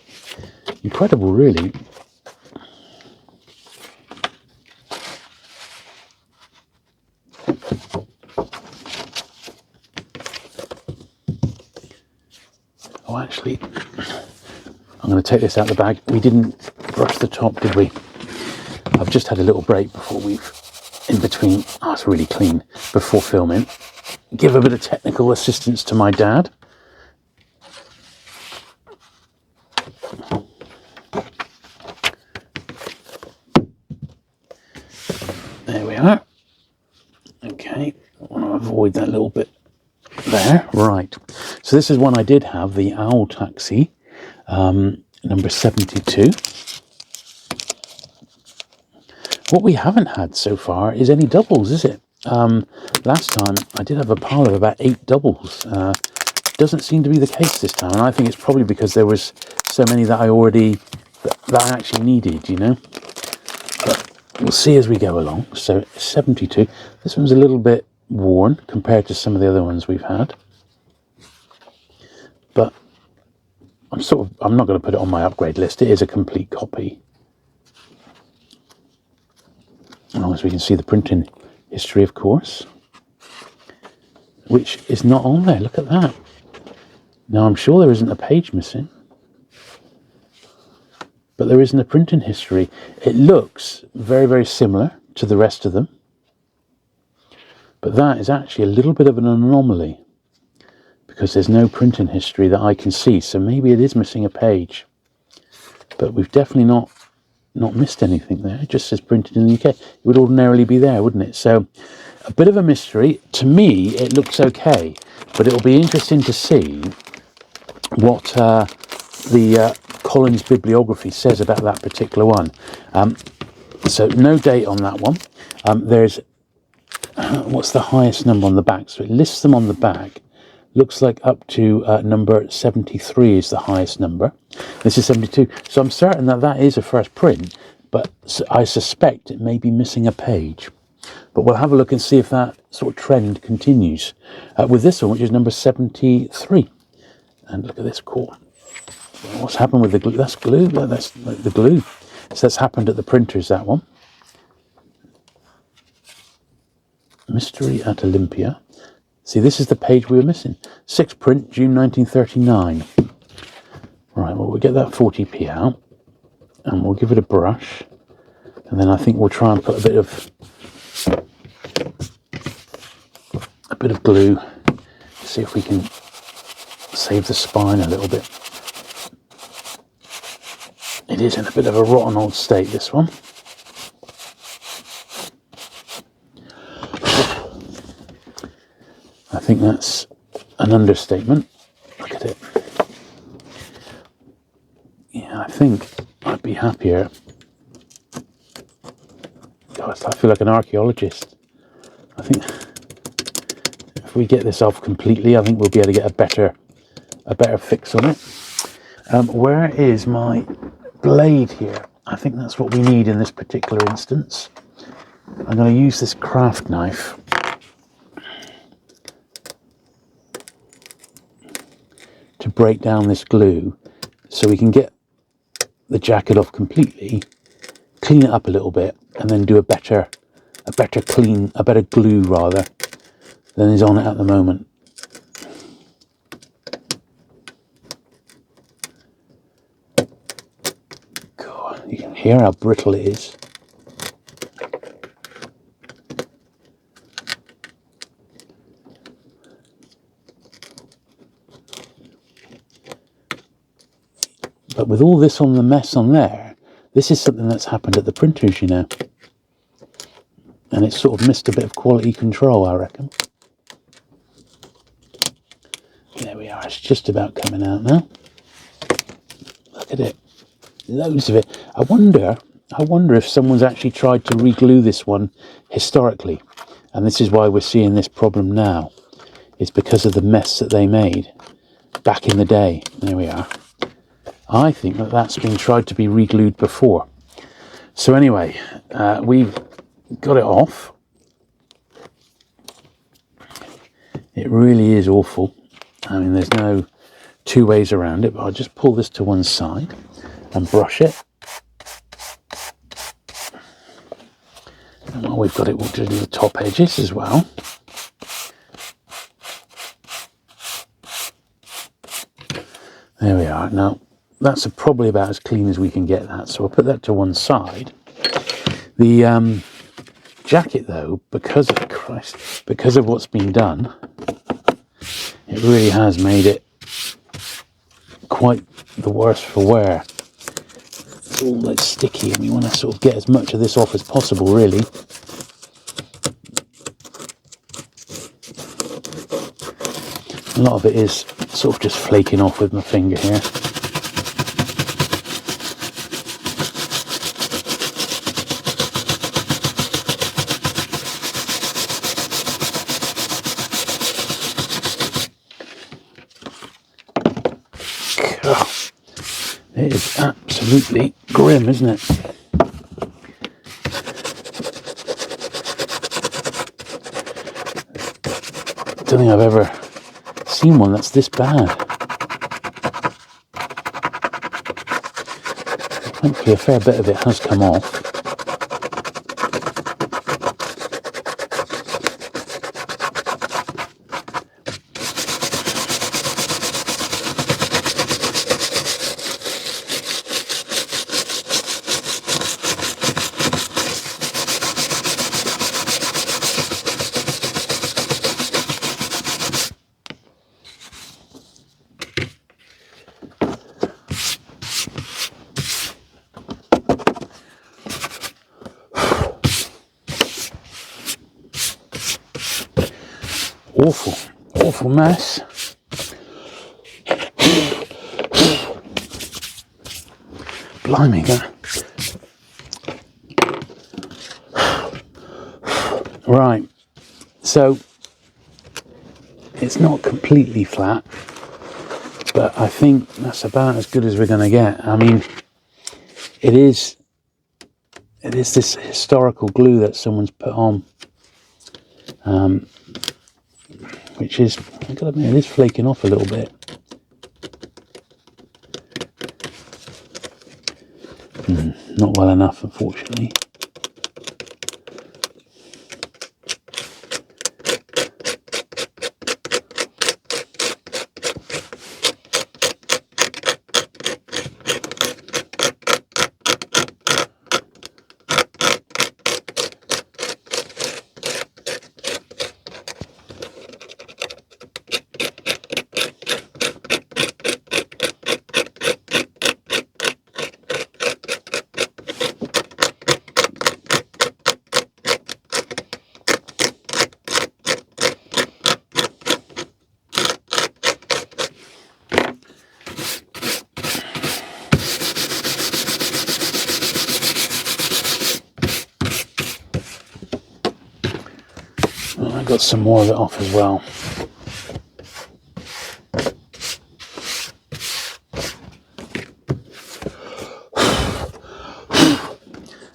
Incredible, really. Oh, actually, I'm going to take this out of the bag. We didn't brush the top, did we? I've just had a little break before in between. Oh, it's really clean before filming. Give a bit of technical assistance to my dad. There we are. Okay, I want to avoid that little bit there. Right, so this is one I did have, the Owl Taxi, number 72. What we haven't had so far is any doubles, is it? Last time I did have a pile of about 8 doubles. Doesn't seem to be the case this time, and I think it's probably because there was so many that that I actually needed, you know. But we'll see as we go along. So 72. This one's a little bit worn compared to some of the other ones we've had, but I'm not going to put it on my upgrade list. It is a complete copy, as long as we can see the printing history, of course, which is not on there. Look at that. Now, I'm sure there isn't a page missing, but there isn't a printing history. It looks very, very similar to the rest of them, but that is actually a little bit of an anomaly because there's no printing history that I can see. So maybe it is missing a page, but we've definitely not missed anything there. It just says printed in the UK. It would ordinarily be there, wouldn't it? So a bit of a mystery. To me, it looks okay, but it'll be interesting to see what the Collins bibliography says about that particular one. So no date on that one. There's what's the highest number on the back? So it lists them on the back. Looks like up to number 73 is the highest number. This is 72. So I'm certain that that is a first print, but I suspect it may be missing a page. But we'll have a look and see if that sort of trend continues with this one, which is number 73. And look at this core. What's happened with the glue? That's glue. That's the glue. So that's happened at the printers, that one. Mystery at Olympia. See, this is the page we were missing. 6th print, June 1939. Right, well, we'll get that 40p out and we'll give it a brush. And then I think we'll try and put a bit of glue. See if we can save the spine a little bit. It is in a bit of a rotten old state, this one. I think that's an understatement. Look at it. Yeah, I think I'd be happier. God, I feel like an archaeologist. I think if we get this off completely, I think we'll be able to get a better fix on it. Where is my blade here? I think that's what we need in this particular instance. I'm going to use this craft knife to break down this glue so we can get the jacket off completely, clean it up a little bit, and then do a better glue rather than is on it at the moment. God, you can hear how brittle it is. But with all this on the mess on there, this is something that's happened at the printers, you know. And it's sort of missed a bit of quality control, I reckon. There we are, it's just about coming out now. Look at it. Loads of it. I wonder if someone's actually tried to re-glue this one historically. And this is why we're seeing this problem now. It's because of the mess that they made back in the day. There we are. I think that that's been tried to be re-glued before. So anyway, we've got it off. It really is awful. I mean, there's no two ways around it, but I'll just pull this to one side and brush it. And while we've got it, we'll do the top edges as well. There we are. Now, that's probably about as clean as we can get that, so I'll put that to one side. The jacket, though, because of what's been done, it really has made it quite the worse for wear. It's all like sticky, and we want to sort of get as much of this off as possible, really. A lot of it is sort of just flaking off with my finger here. It is absolutely grim, isn't it? I don't think I've ever seen one that's this bad. Thankfully, a fair bit of it has come off. Awful mess. Blimey, that. Right, so it's not completely flat, but I think that's about as good as we're going to get. I mean, it is this historical glue that someone's put on, which is, I've got to admit, it is flaking off a little bit. Not well enough, unfortunately. I got some more of it off as well.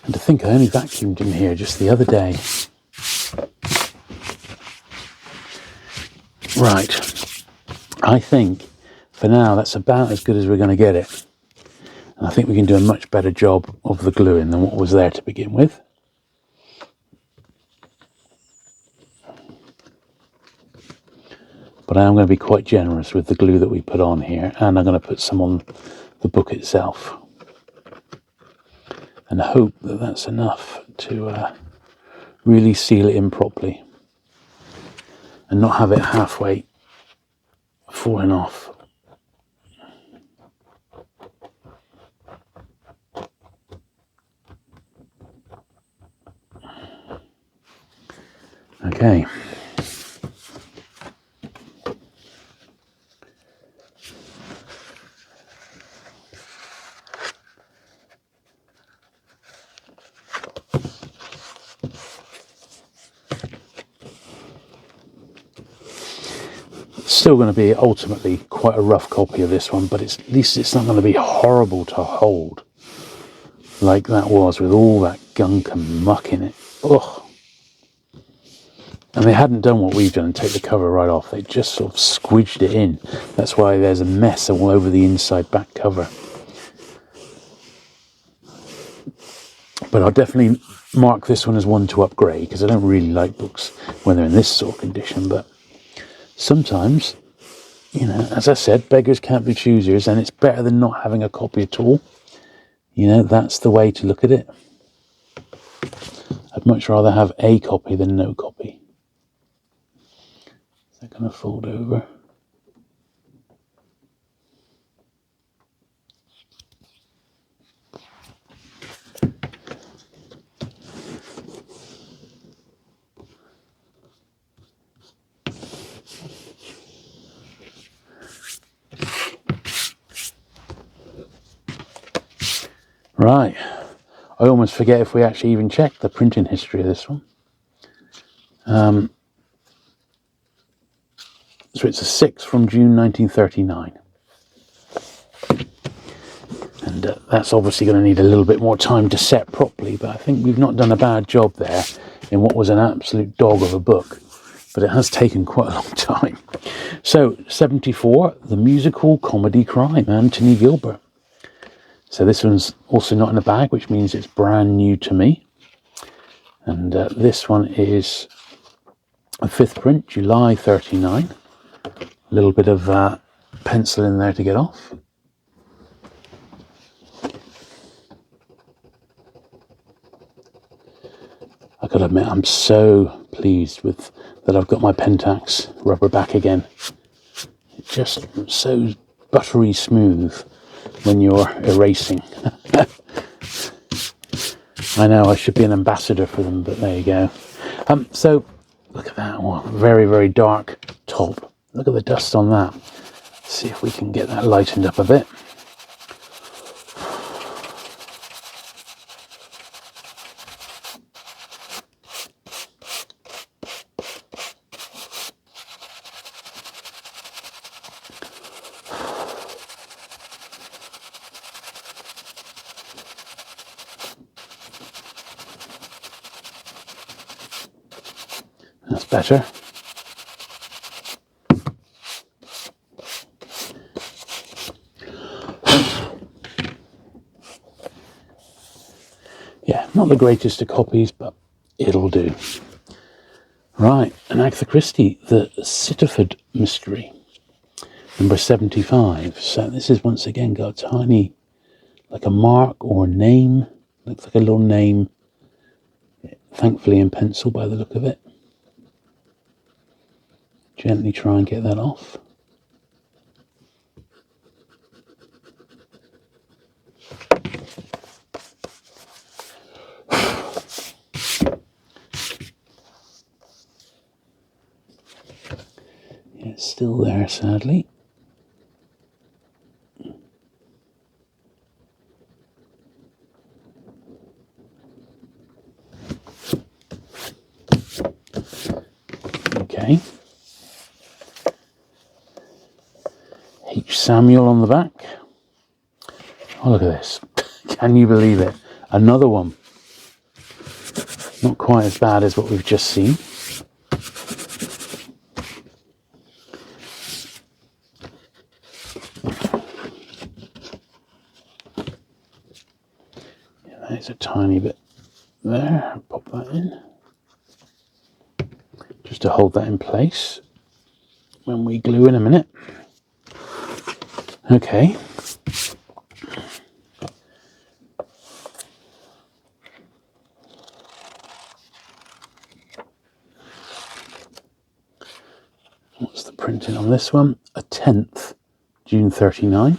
And to think I only vacuumed in here just the other day. Right, I think for now that's about as good as we're going to get it. And I think we can do a much better job of the gluing than what was there to begin with. But I am going to be quite generous with the glue that we put on here, and I'm going to put some on the book itself. And I hope that that's enough to really seal it in properly and not have it halfway falling off. Okay. Still going to be ultimately quite a rough copy of this one, but at least it's not going to be horrible to hold like that was with all that gunk and muck in it. Ugh. And they hadn't done what we've done and take the cover right off. They just sort of squidged it in. That's why there's a mess all over the inside back cover. But I'll definitely mark this one as one to upgrade, because I don't really like books when they're in this sort of condition, but sometimes, you know, as I said, beggars can't be choosers, and it's better than not having a copy at all. You know, that's the way to look at it. I'd much rather have a copy than no copy. Is that going to fold over? Right. I almost forget if we actually even checked the printing history of this one. So it's a 6 from June 1939. and that's obviously going to need a little bit more time to set properly, but I think we've not done a bad job there in what was an absolute dog of a book, but it has taken quite a long time. So 74, The Musical Comedy Crime, Anthony Gilbert. So this one's also not in a bag, which means it's brand new to me. And this one is a 5th print, July 39. A little bit of pencil in there to get off. I gotta admit, I'm so pleased with that I've got my Pentax rubber back again. It's just so buttery smooth when you're erasing. I know I should be an ambassador for them, but there you go. So look at that one, very, very dark top. Look at the dust on that. Let's see if we can get that lightened up a bit. That's better. Yeah, not the greatest of copies, but it'll do. Right, and Agatha Christie, The Sitterford Mystery, number 75. So this is once again got a tiny, like a mark or name. Looks like a little name, thankfully in pencil by the look of it. Gently try and get that off. Yeah, it's still there, sadly. Okay. H. Samuel on the back. Oh, look at this. Can you believe it? Another one. Not quite as bad as what we've just seen. Yeah, there's a tiny bit there. Pop that in. Just to hold that in place when we glue in a minute. Okay. What's the printing on this one? A 10th, June 39.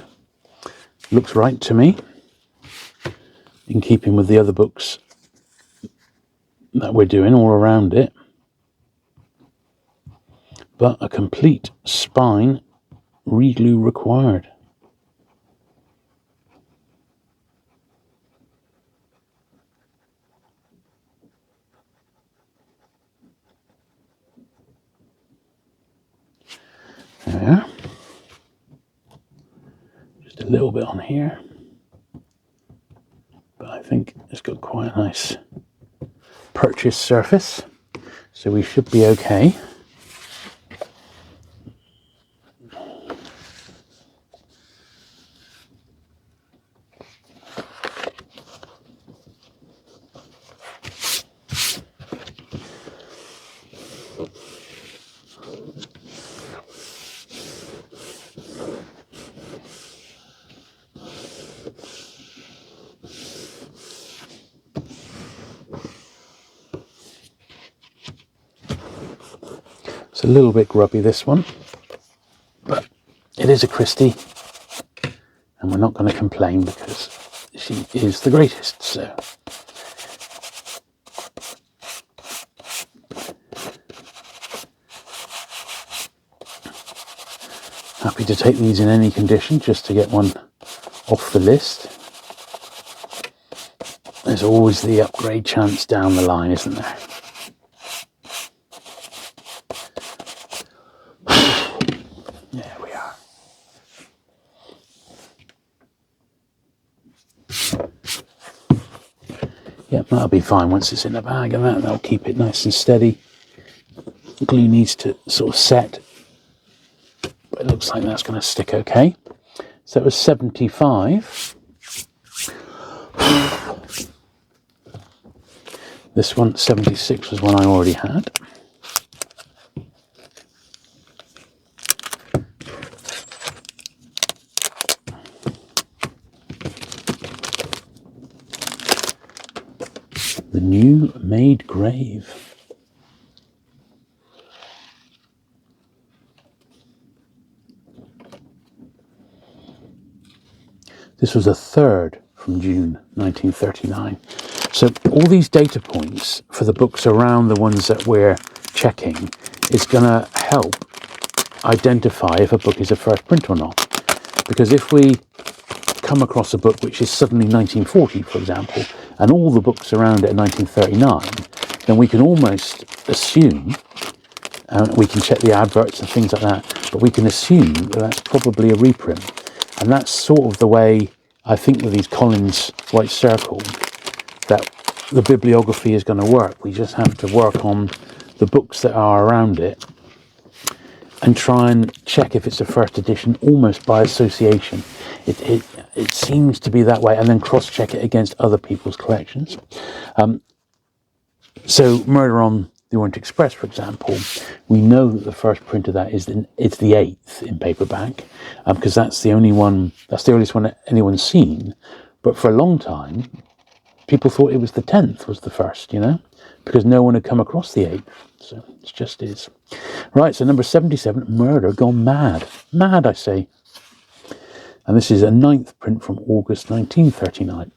Looks right to me, in keeping with the other books that we're doing all around it. But a complete spine re-glue required. There we are. Just a little bit on here. But I think it's got quite a nice purchase surface. So we should be okay. It's a little bit grubby, this one, but it is a Christie, and we're not going to complain because she is the greatest. So happy to take these in any condition just to get one off the list. There's always the upgrade chance down the line, isn't there? There we are. Yeah, that'll be fine once it's in the bag, and that'll keep it nice and steady. The glue needs to sort of set, but it looks like that's going to stick okay. So it was 75. This one, 76, was one I already had. The New Made Grave. This was a third from June 1939. So all these data points for the books around the ones that we're checking is going to help identify if a book is a first print or not. Because if we come across a book which is suddenly 1940, for example, and all the books around it are 1939, then we can almost assume, and we can check the adverts and things like that, but we can assume that that's probably a reprint. And that's sort of the way I think with these Collins White Circle that the bibliography is going to work. We just have to work on the books that are around it and try and check if it's a first edition almost by association. It seems to be that way, and then cross-check it against other people's collections. So Murder on the Orient Express, for example, we know that the first print of that it's the 8th in paperback, because that's the earliest one anyone's seen. But for a long time, people thought it was the 10th was the first, because no one had come across the 8th. So it just is. Right, so number 77, Murder Gone Mad. Mad, I say. And this is a 9th print from August 1939.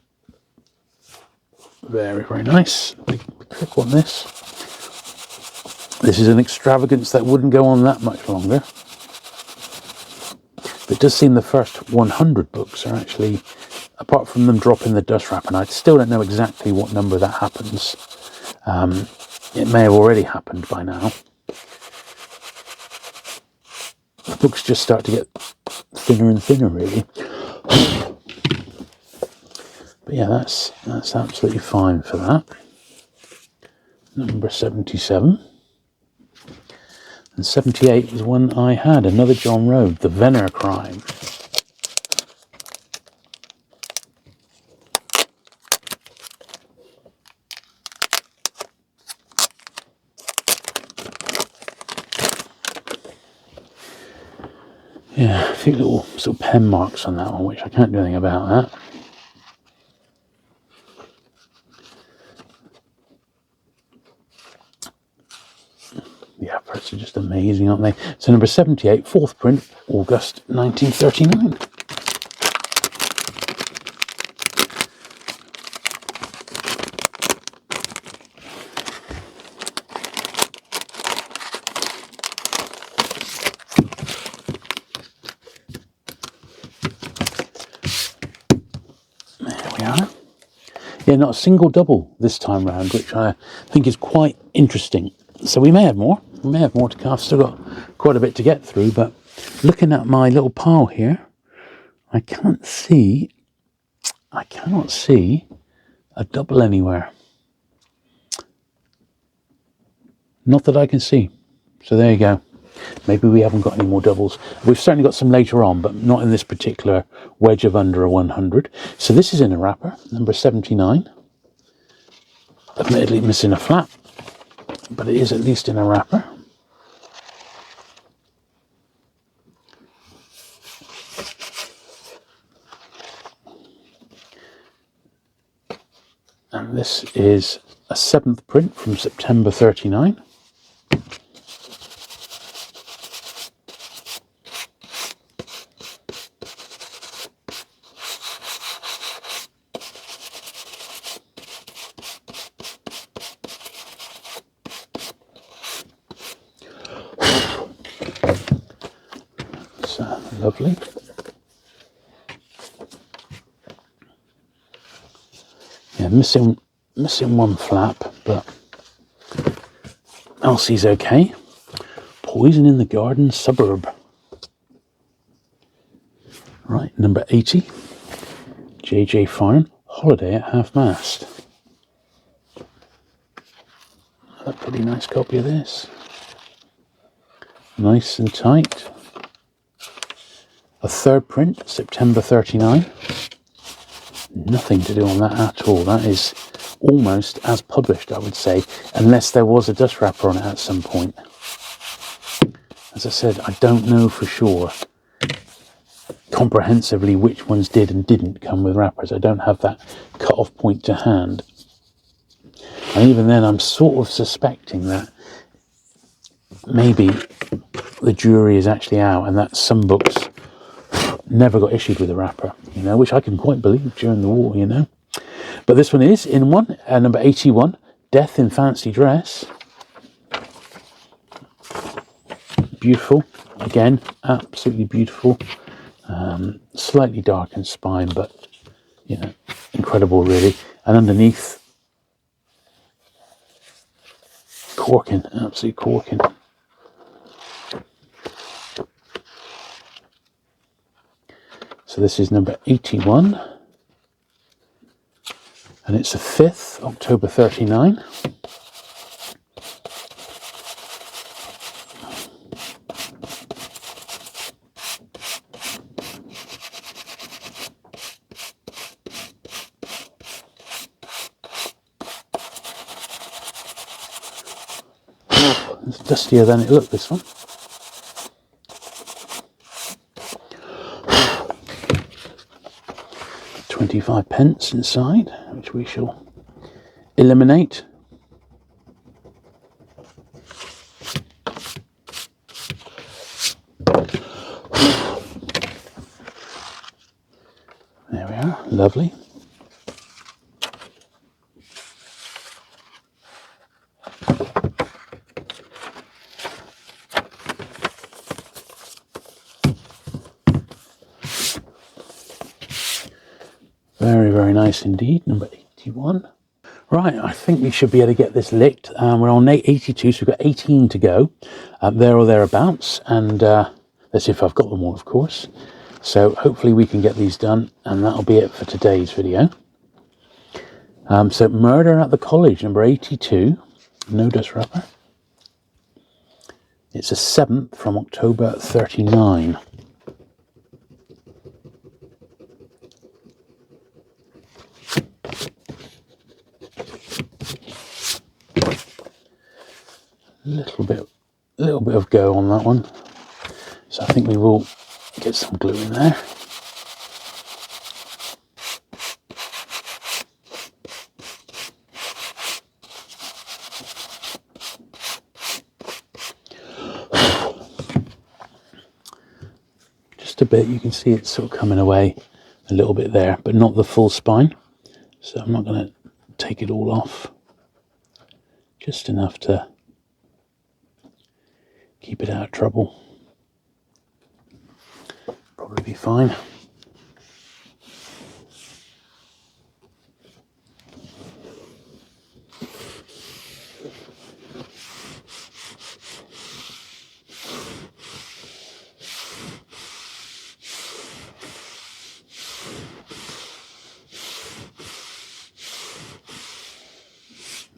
Very, very nice. Big click on this. This is an extravagance that wouldn't go on that much longer. But it does seem the first 100 books are actually, apart from them dropping the dust wrap, and I still don't know exactly what number that happens. It may have already happened by now. The books just start to get thinner and thinner, really. But yeah, that's absolutely fine for that. Number 77. And 78 was one I had, another John Rode, The Venner Crime. Yeah, a few little sort of pen marks on that one, which I can't do anything about that. The adverts are just amazing, aren't they? So number 78, 4th print, August 1939. There we are. Yeah, not a single double this time round, which I think is quite interesting. So we may have more. We may have more to come. I've still got quite a bit to get through, but looking at my little pile here, I cannot see a double anywhere. Not that I can see. So there you go. Maybe we haven't got any more doubles. We've certainly got some later on, but not in this particular wedge of under a 100. So this is in a wrapper, number 79. Admittedly missing a flap, but it is at least in a wrapper. And this is a 7th print from September 39. So lovely. Yeah, missing one flap, but Elsie's okay. Poison in the Garden Suburb. Right, number 80. J.J. Farn, Holiday at Half-Mast. a pretty nice copy of this. Nice and tight. A third print, September 39. Nothing to do on that at all. That is almost as published, I would say, unless there was a dust wrapper on it at some point. As I said, I don't know for sure comprehensively which ones did and didn't come with wrappers. I don't have that cut-off point to hand. And even then, I'm sort of suspecting that maybe the jury is actually out and that some books never got issued with a wrapper, you know, which I can quite believe during the war, you know. But this one is in one, number 81, Death in Fancy Dress. Beautiful, again, absolutely beautiful. Slightly darkened spine, but, you know, incredible really. And underneath, corking, absolute corking. So this is number 81. And it's the 5th, October 39. It's dustier than it looked, this one. £25 inside, which we shall eliminate. There we are, lovely. Very, very nice indeed, number 81. Right, I think we should be able to get this licked. We're on 82, so we've got 18 to go, there or thereabouts. And let's see if I've got them all, of course. So hopefully we can get these done, and that'll be it for today's video. So Murder at the College, number 82, no dust wrapper. It's a 7th from October 39. Little bit of go on that one, so I think we will get some glue in there. Just a bit, you can see it's sort of coming away a little bit there, but not the full spine, so I'm not going to take it all off, just enough to keep it out of trouble. Probably be fine.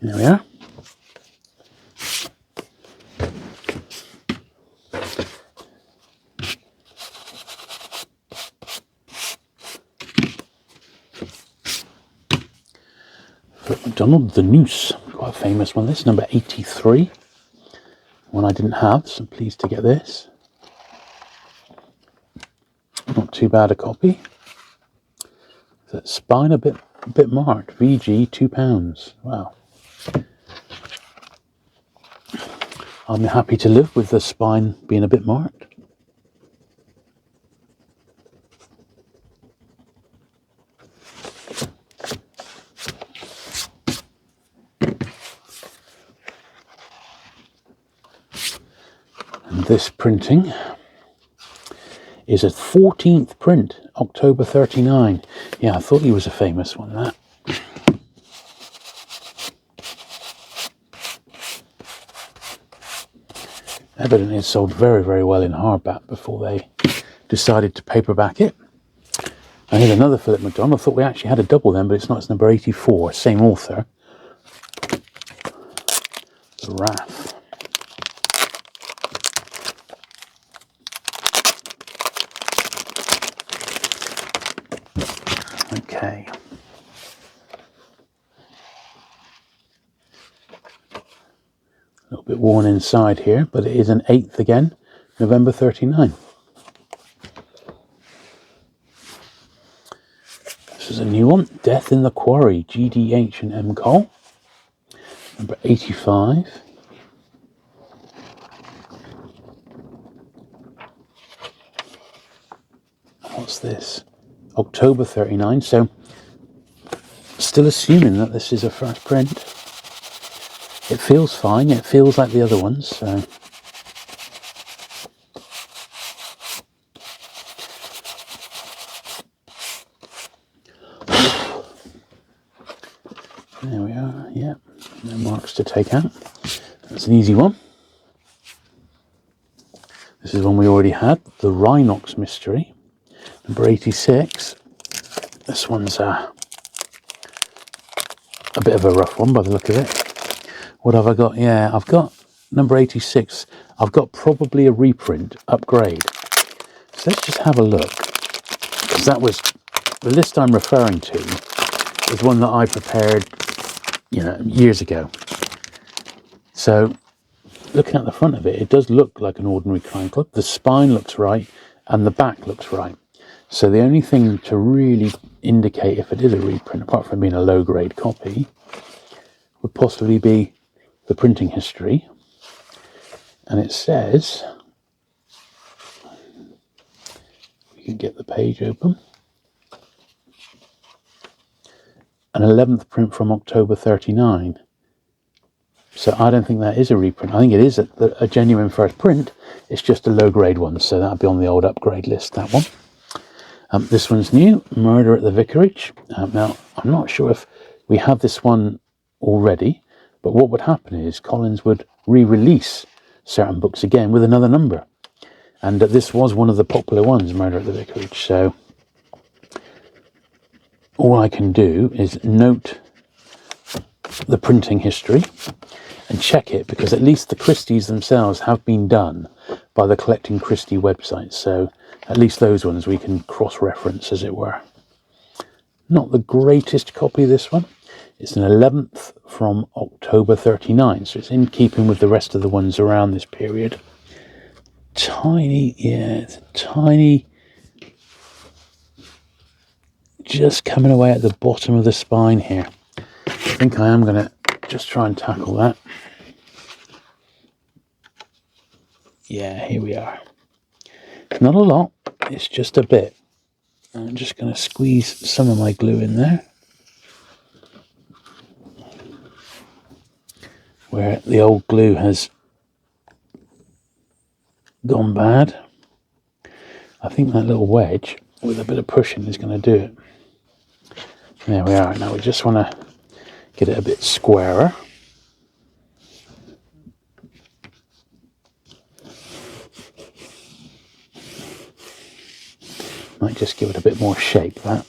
There we are. McDonald, the Noose, quite a famous one. This number 83, one I didn't have, so I'm pleased to get this. Not too bad a copy. That spine a bit marked. VG £2. Wow. I'm happy to live with the spine being a bit marked. And this printing is a 14th print, October 39. Yeah, I thought he was a famous one, that. Evidently it sold very, very well in hardback before they decided to paperback it. I need another Philip McDonald. I thought we actually had a double then, but it's not. It's number 84, same author. the Wrath. Okay. A little bit worn inside here, but it is an 8th again, November 39. This is a new one, Death in the Quarry, GDH and M. Cole, number 85. What's this? October 39, so still assuming that this is a first print. It feels fine, it feels like the other ones, so there we are, yeah, no marks to take out. That's an easy one. This is one we already had, the Rhinox Mystery, number 86. This one's a bit of a rough one by the look of it. What have I got? Yeah, I've got number 86. I've got probably a reprint upgrade. So let's just have a look, because that was the list I'm referring to is one that I prepared, years ago. So looking at the front of it, it does look like an ordinary Crime Club. The spine looks right and the back looks right. So the only thing to really indicate if it is a reprint, apart from being a low grade copy, would possibly be the printing history. And it says, we can get the page open, an 11th print from October 39. So I don't think that is a reprint. I think it is a genuine first print. It's just a low grade one, so that'll be on the old upgrade list, that one. This one's new, Murder at the Vicarage. Now, I'm not sure if we have this one already, but what would happen is Collins would re-release certain books again with another number. And this was one of the popular ones, Murder at the Vicarage. So all I can do is note the printing history and check it, because at least the Christie's themselves have been done by the Collecting Christie website. So at least those ones we can cross-reference, as it were. Not the greatest copy of this one. It's an 11th from October 39, so it's in keeping with the rest of the ones around this period. Tiny, yeah, it's tiny, just coming away at the bottom of the spine here. I think I am going to just try and tackle that. Yeah, here we are. Not a lot, it's just a bit. I'm just going to squeeze some of my glue in there, where the old glue has gone bad. I think that little wedge with a bit of pushing is going to do it. There we are. Now we just want to get it a bit squarer. Might just give it a bit more shape, that.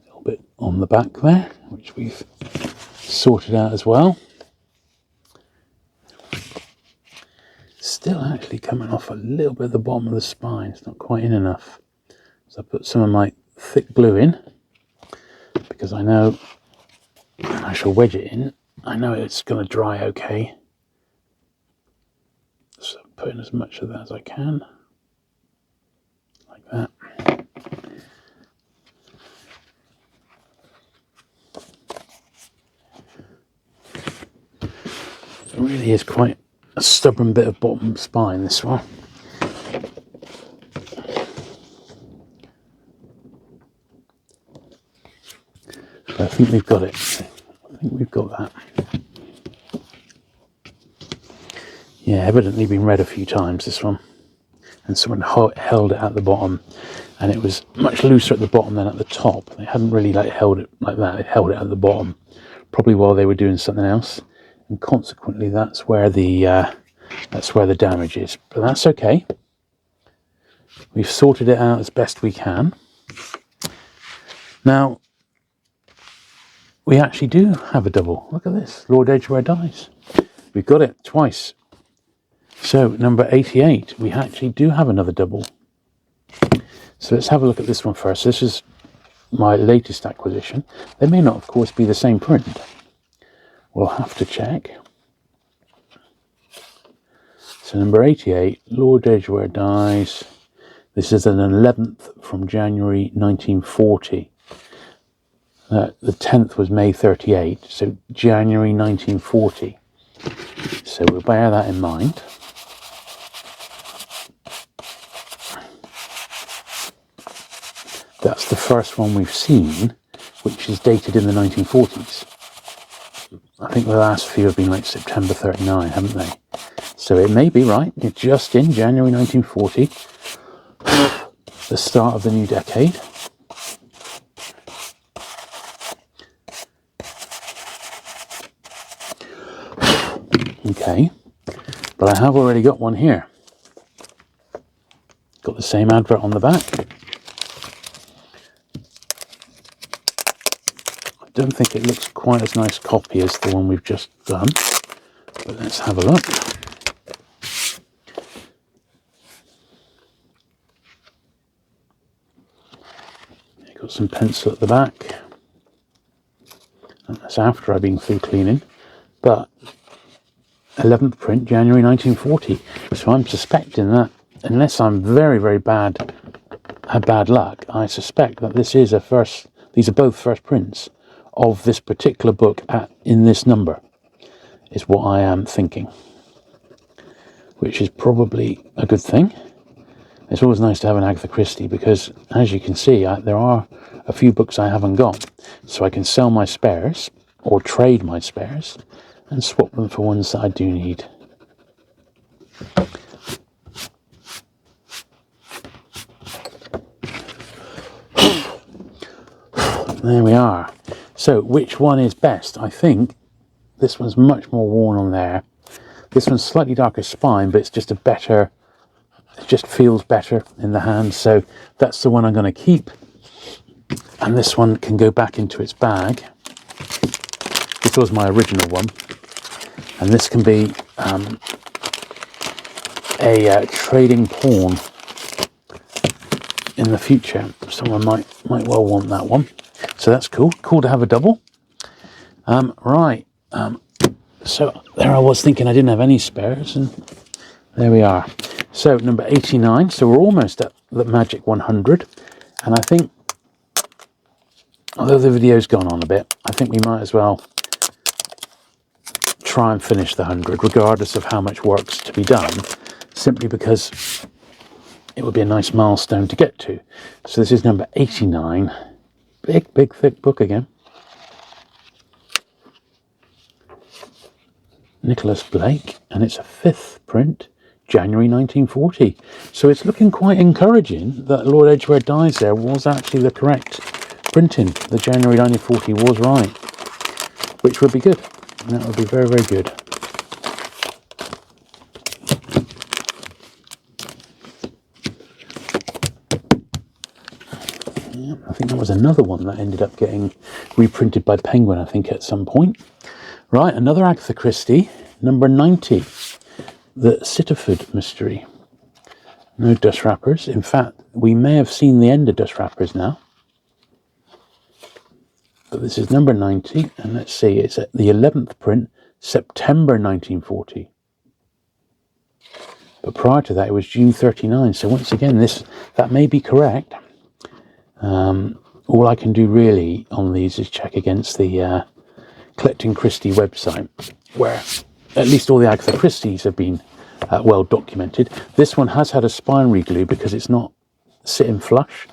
A little bit on the back there, which we've sorted out as well. Still actually coming off a little bit at the bottom of the spine. It's not quite in enough. So I put some of my thick glue in, because I know I shall wedge it in. I know it's going to dry okay. So put in as much of that as I can. Like that. It really is quite a stubborn bit of bottom spine, this one. But I think we've got it. I think we've got that. Yeah, evidently been read a few times, this one. And someone held it at the bottom and it was much looser at the bottom than at the top. They hadn't really like held it like that. They held it at the bottom, probably while they were doing something else, and consequently that's where the damage is. But that's okay. We've sorted it out as best we can. Now we actually do have a double. Look at this, Lord Edgware Dies. We've got it twice. So number 88, we actually do have another double. So let's have a look at this one first. This is my latest acquisition. They may not, of course, be the same print. We'll have to check. So number 88, Lord Edgware Dies. This is an 11th from January 1940. The 10th was May 38, so January 1940. So we'll bear that in mind. That's the first one we've seen, which is dated in the 1940s. I think the last few have been like September 39, haven't they? So it may be right. It's just in January 1940, the start of the new decade. Okay, but I have already got one here. Got the same advert on the back. I don't think it looks quite as nice copy as the one we've just done, but let's have a look. You've got some pencil at the back. And that's after I've been through cleaning, but 11th print, January 1940. So I'm suspecting that, unless I'm very, very bad, had bad luck, I suspect that this is these are both first prints of this particular book in this number, is what I am thinking, which is probably a good thing. It's always nice to have an Agatha Christie because, as you can see, there are a few books I haven't got, so I can sell my spares or trade my spares and swap them for ones that I do need. There we are. So which one is best? I think this one's much more worn on there. This one's slightly darker spine, but it's just it just feels better in the hand. So that's the one I'm going to keep. And this one can go back into its bag. This was my original one. And this can be a trading pawn in the future. Someone might well want that one. So that's cool. Cool to have a double. Right. So there I was thinking I didn't have any spares, and there we are. So number 89. So we're almost at the magic 100. And I think, although the video's gone on a bit, I think we might as well try and finish the 100, regardless of how much work's to be done, simply because it would be a nice milestone to get to. So this is number 89. Big, thick book again. Nicholas Blake, and it's a 5th print, January 1940. So it's looking quite encouraging that Lord Edgware Dies there was actually the correct printing. The January 1940 was right, which would be good. That would be very, very good. Yeah, I think that was another one that ended up getting reprinted by Penguin, I think, at some point. Right, another Agatha Christie, number 90, the Sitterford Mystery. No dust wrappers. In fact, we may have seen the end of dust wrappers now. But this is number 90, and let's see, it's at the 11th print, September 1940. But prior to that, it was June 39. So once again, that may be correct. All I can do really on these is check against the Collecting Christie website, where at least all the Agatha Christies have been well documented. This one has had a spine reglue because it's not sitting flush,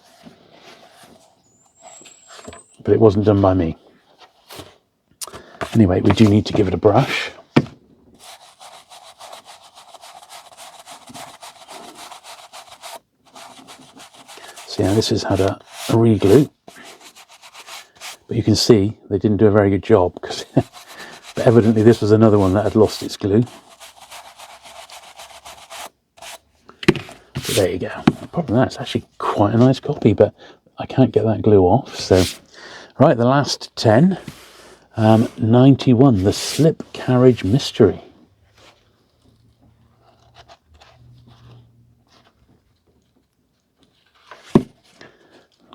but it wasn't done by me. Anyway, we do need to give it a brush. So yeah, this has had a re-glue, but you can see they didn't do a very good job, because but evidently this was another one that had lost its glue. So there you go. Apart from that, it's actually quite a nice copy, but I can't get that glue off. So, right, the last 10. 91, The Slip Carriage Mystery.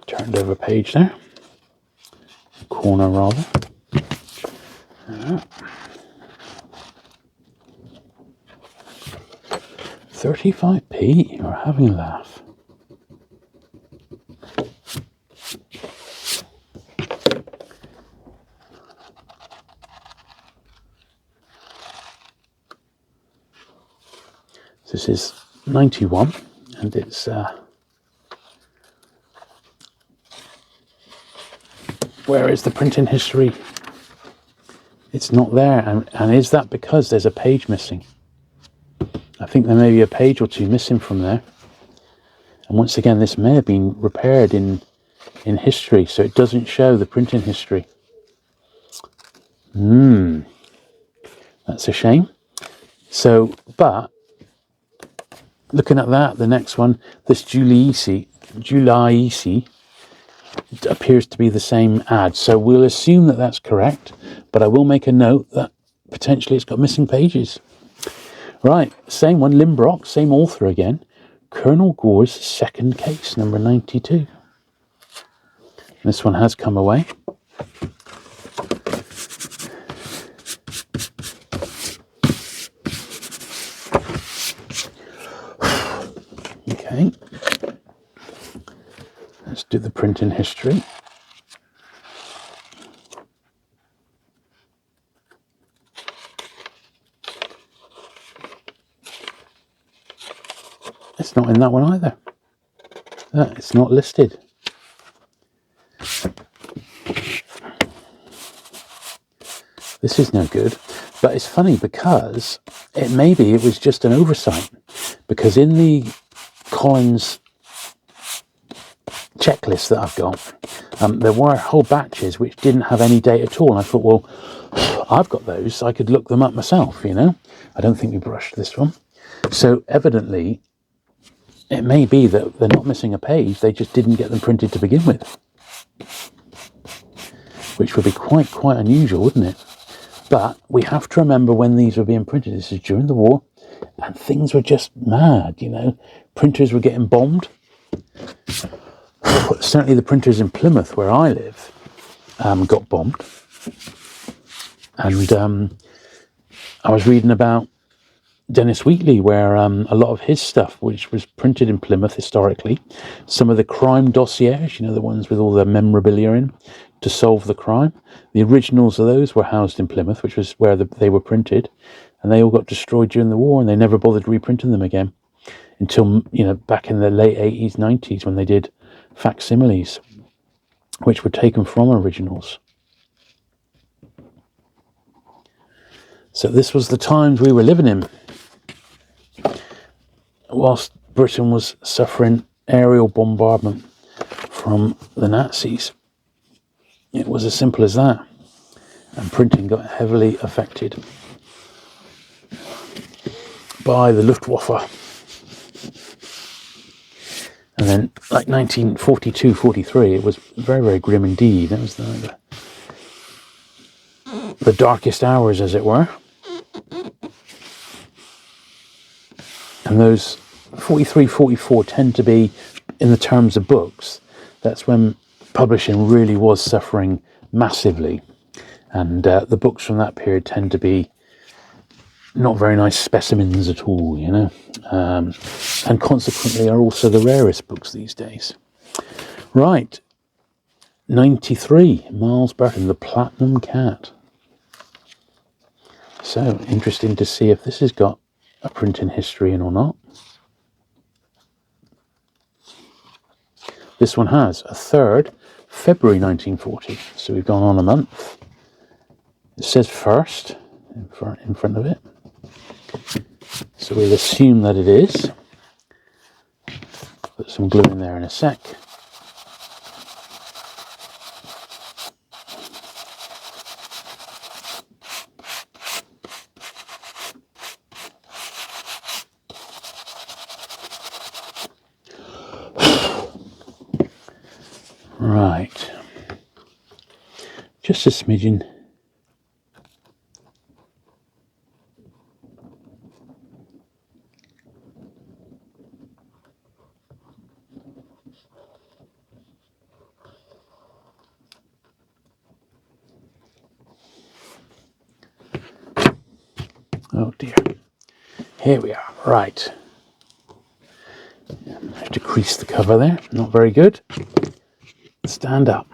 Turned over a page there. Corner, rather. 35p, you're having a laugh. This is 91, and it's where is the printing history? It's not there, and is that because there's a page missing? I think there may be a page or two missing from there. And once again, this may have been repaired in history, so it doesn't show the printing history. That's a shame. So, but looking at that, the next one, this Juliisi appears to be the same ad. So we'll assume that that's correct, but I will make a note that potentially it's got missing pages. Right, same one, Limbrock, same author again. Colonel Gore's Second Case, number 92. This one has come away. Okay. Let's do the printing history. It's not in that one either. It's not listed. This is no good. But it's funny because maybe it was just an oversight. Because in the Collins checklist that I've got, there were whole batches which didn't have any date at all. And I thought, well, I've got those. I could look them up myself, you know. I don't think we brushed this one. So evidently, it may be that they're not missing a page. They just didn't get them printed to begin with. Which would be quite unusual, wouldn't it? But we have to remember when these were being printed. This is during the war, and things were just mad, you know. Printers were getting bombed. Certainly the printers in Plymouth, where I live, got bombed. And I was reading about Dennis Wheatley, where a lot of his stuff, which was printed in Plymouth historically, some of the crime dossiers, you know, the ones with all the memorabilia in to solve the crime, the originals of those were housed in Plymouth, which was where they were printed, and they all got destroyed during the war, and they never bothered reprinting them again until, you know, back in the late 80s, 90s, when they did facsimiles, which were taken from originals. So this was the times we were living in, whilst Britain was suffering aerial bombardment from the Nazis. It was as simple as that. And printing got heavily affected by the Luftwaffe. And then, like 1942, 43, it was very, very grim indeed. That was the darkest hours, as it were. And those 43, 44 tend to be, in the terms of books, that's when publishing really was suffering massively. And the books from that period tend to be not very nice specimens at all, you know. And consequently are also the rarest books these days. Right. 93, Miles Burton, The Platinum Cat. So, interesting to see if this has got a printing history in or not. This one has a 3rd, February 1940. So we've gone on a month. It says first in front of it. So we'll assume that it is. Put some glue in there in a sec. just a smidgen. Oh dear. Here we are. Right. I have to crease the cover there. Not very good. Stand up.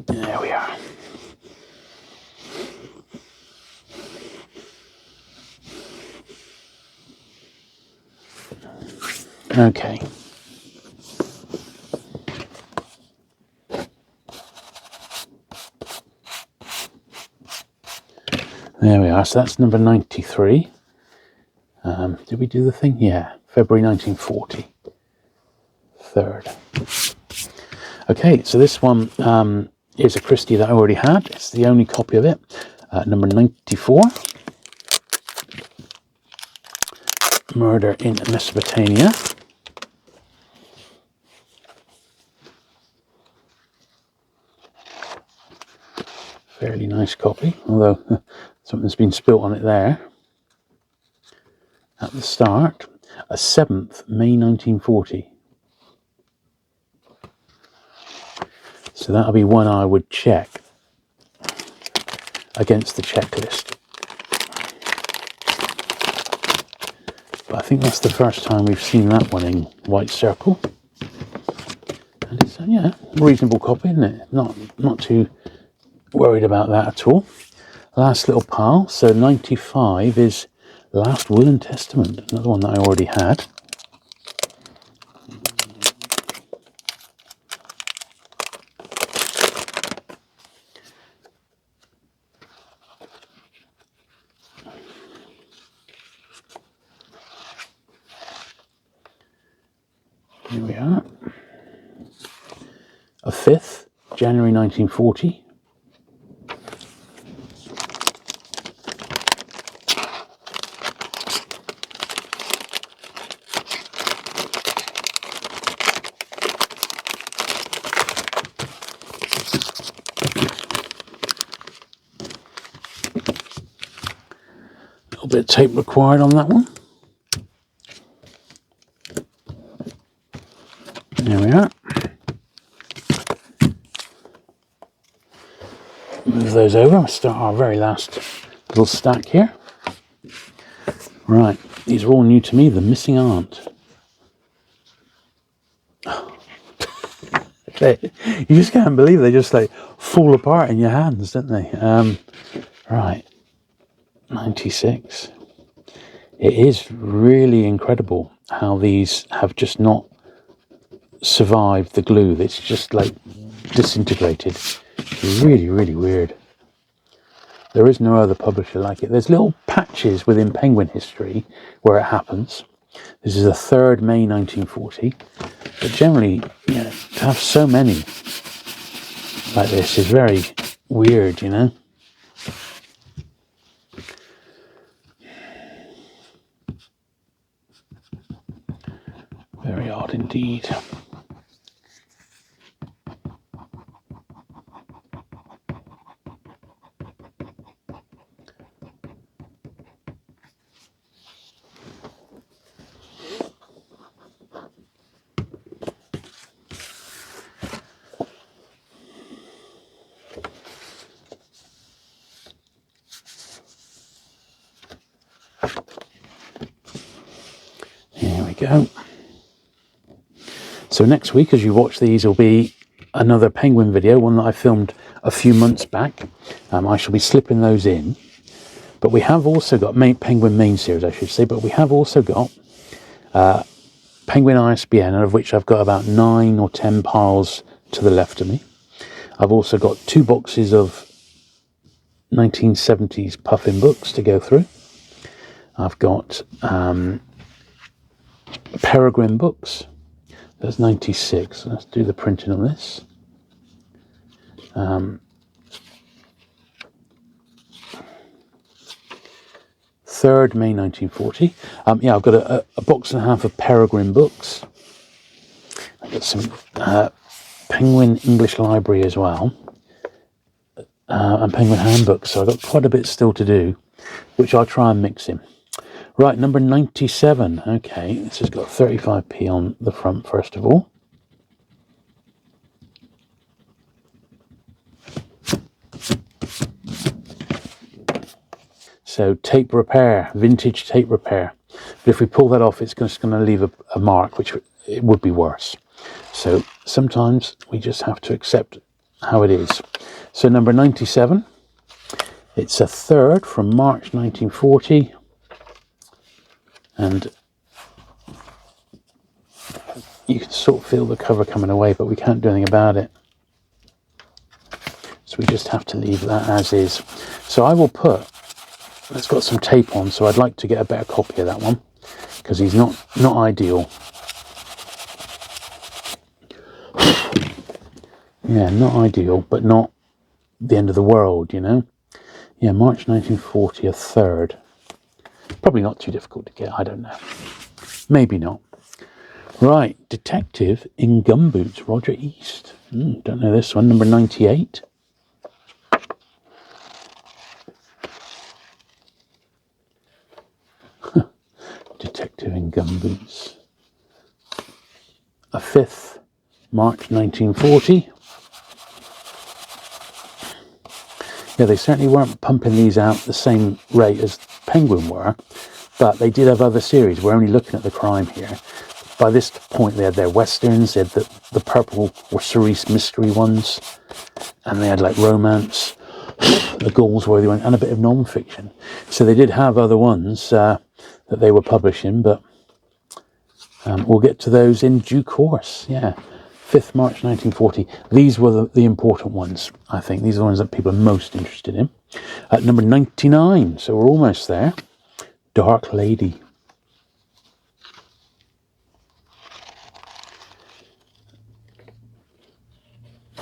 There we are. Okay. There we are. So that's number 93. Did we do the thing? Yeah. February 1940. Third. Okay, so this one is a Christie that I already had. It's the only copy of it. Number 94. Murder in Mesopotamia. Fairly nice copy, although something's been spilt on it there. At the start, a 7th, May 1940. So that'll be one I would check against the checklist. But I think that's the first time we've seen that one in White Circle. And it's, yeah, a reasonable copy, isn't it? Not too worried about that at all. Last little pile, so 95 is Last Will and Testament, another one that I already had. Here we are. A 5th, January 1940. A little bit of tape required on that one. There we are. Move those over. We'll start our very last little stack here. Right, these are all new to me. The Missing Aunt. You just can't believe they just like fall apart in your hands, don't they? Right, 96. It is really incredible how these have just not survived the glue. It's just like disintegrated. It's really, really weird. There is no other publisher like it. There's little patches within Penguin history where it happens. This is a 3rd May 1940. But generally, you know, to have so many like this is very weird, you know. Very odd indeed. Here we go. So next week, as you watch these, will be another Penguin video, one that I filmed a few months back. I shall be slipping those in. But we have also got Penguin main series, I should say, but we have also got Penguin ISBN, of which I've got about 9 or 10 piles to the left of me. I've also got 2 boxes of 1970s Puffin books to go through. I've got Peregrine books. That's 96. Let's do the printing on this. 3rd May 1940. Yeah, I've got a box and a half of Peregrine books. I've got some Penguin English Library as well, and Penguin Handbook, so I've got quite a bit still to do, which I'll try and mix in. Right, number 97. Okay, this has got 35p on the front first of all. So tape repair, vintage tape repair. But if we pull that off, it's just going to leave a mark, which it would be worse. So sometimes we just have to accept how it is. So number 97, it's a third from March 1940. And you can sort of feel the cover coming away, but we can't do anything about it. So we just have to leave that as is. So I will put, it's got some tape on, so I'd like to get a better copy of that one, because he's not ideal. Yeah, not ideal, but not the end of the world, you know. Yeah, March 1940, a third. Probably not too difficult to get, I don't know. Maybe not. Right, Detective in Gumboots, Roger East. Don't know this one, number 98. Detective in Gumboots. A fifth, March 1940. Yeah, they certainly weren't pumping these out the same rate as Penguin were, but they did have other series. We're only looking at the crime here. By this point, they had their westerns, they had the purple or cerise mystery ones, and they had like romance, the Galsworthy one, and a bit of non-fiction. So they did have other ones that they were publishing, but we'll get to those in due course. Yeah, 5th March 1940. These were the important ones, I think. These are the ones that people are most interested in. At number 99, so we're almost there. Dark Lady.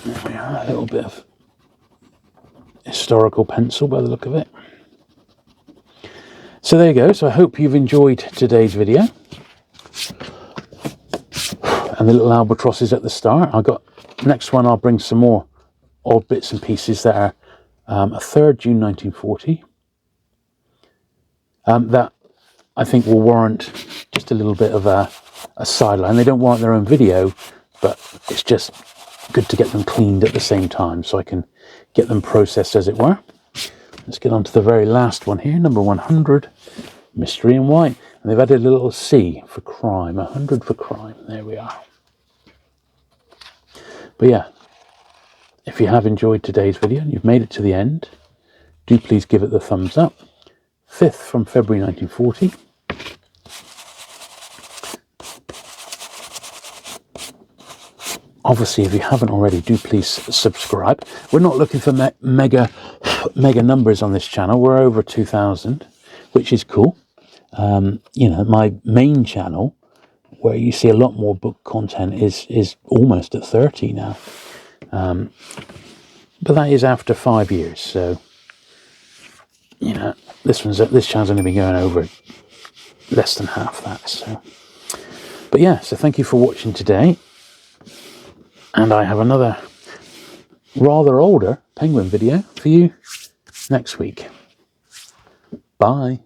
There we are, a little bit of historical pencil by the look of it. So there you go. So I hope you've enjoyed today's video. And the little albatrosses at the start. Next one, I'll bring some more odd bits and pieces that are a 3rd June 1940. That I think will warrant just a little bit of a sideline. They don't warrant their own video, but it's just good to get them cleaned at the same time so I can get them processed, as it were. Let's get on to the very last one here, number 100, Mystery in White. And they've added a little C for crime, 100 for crime. There we are. But yeah, if you have enjoyed today's video and you've made it to the end, do please give it the thumbs up. 5th from February 1940. Obviously, if you haven't already, do please subscribe. We're not looking for mega numbers on this channel. We're over 2,000, which is cool. You know, my main channel, where you see a lot more book content, is almost at 30 now. But that is after 5 years. So, you know, this channel's only been going over less than half that. So, but yeah, so thank you for watching today. And I have another rather older Penguin video for you next week. Bye.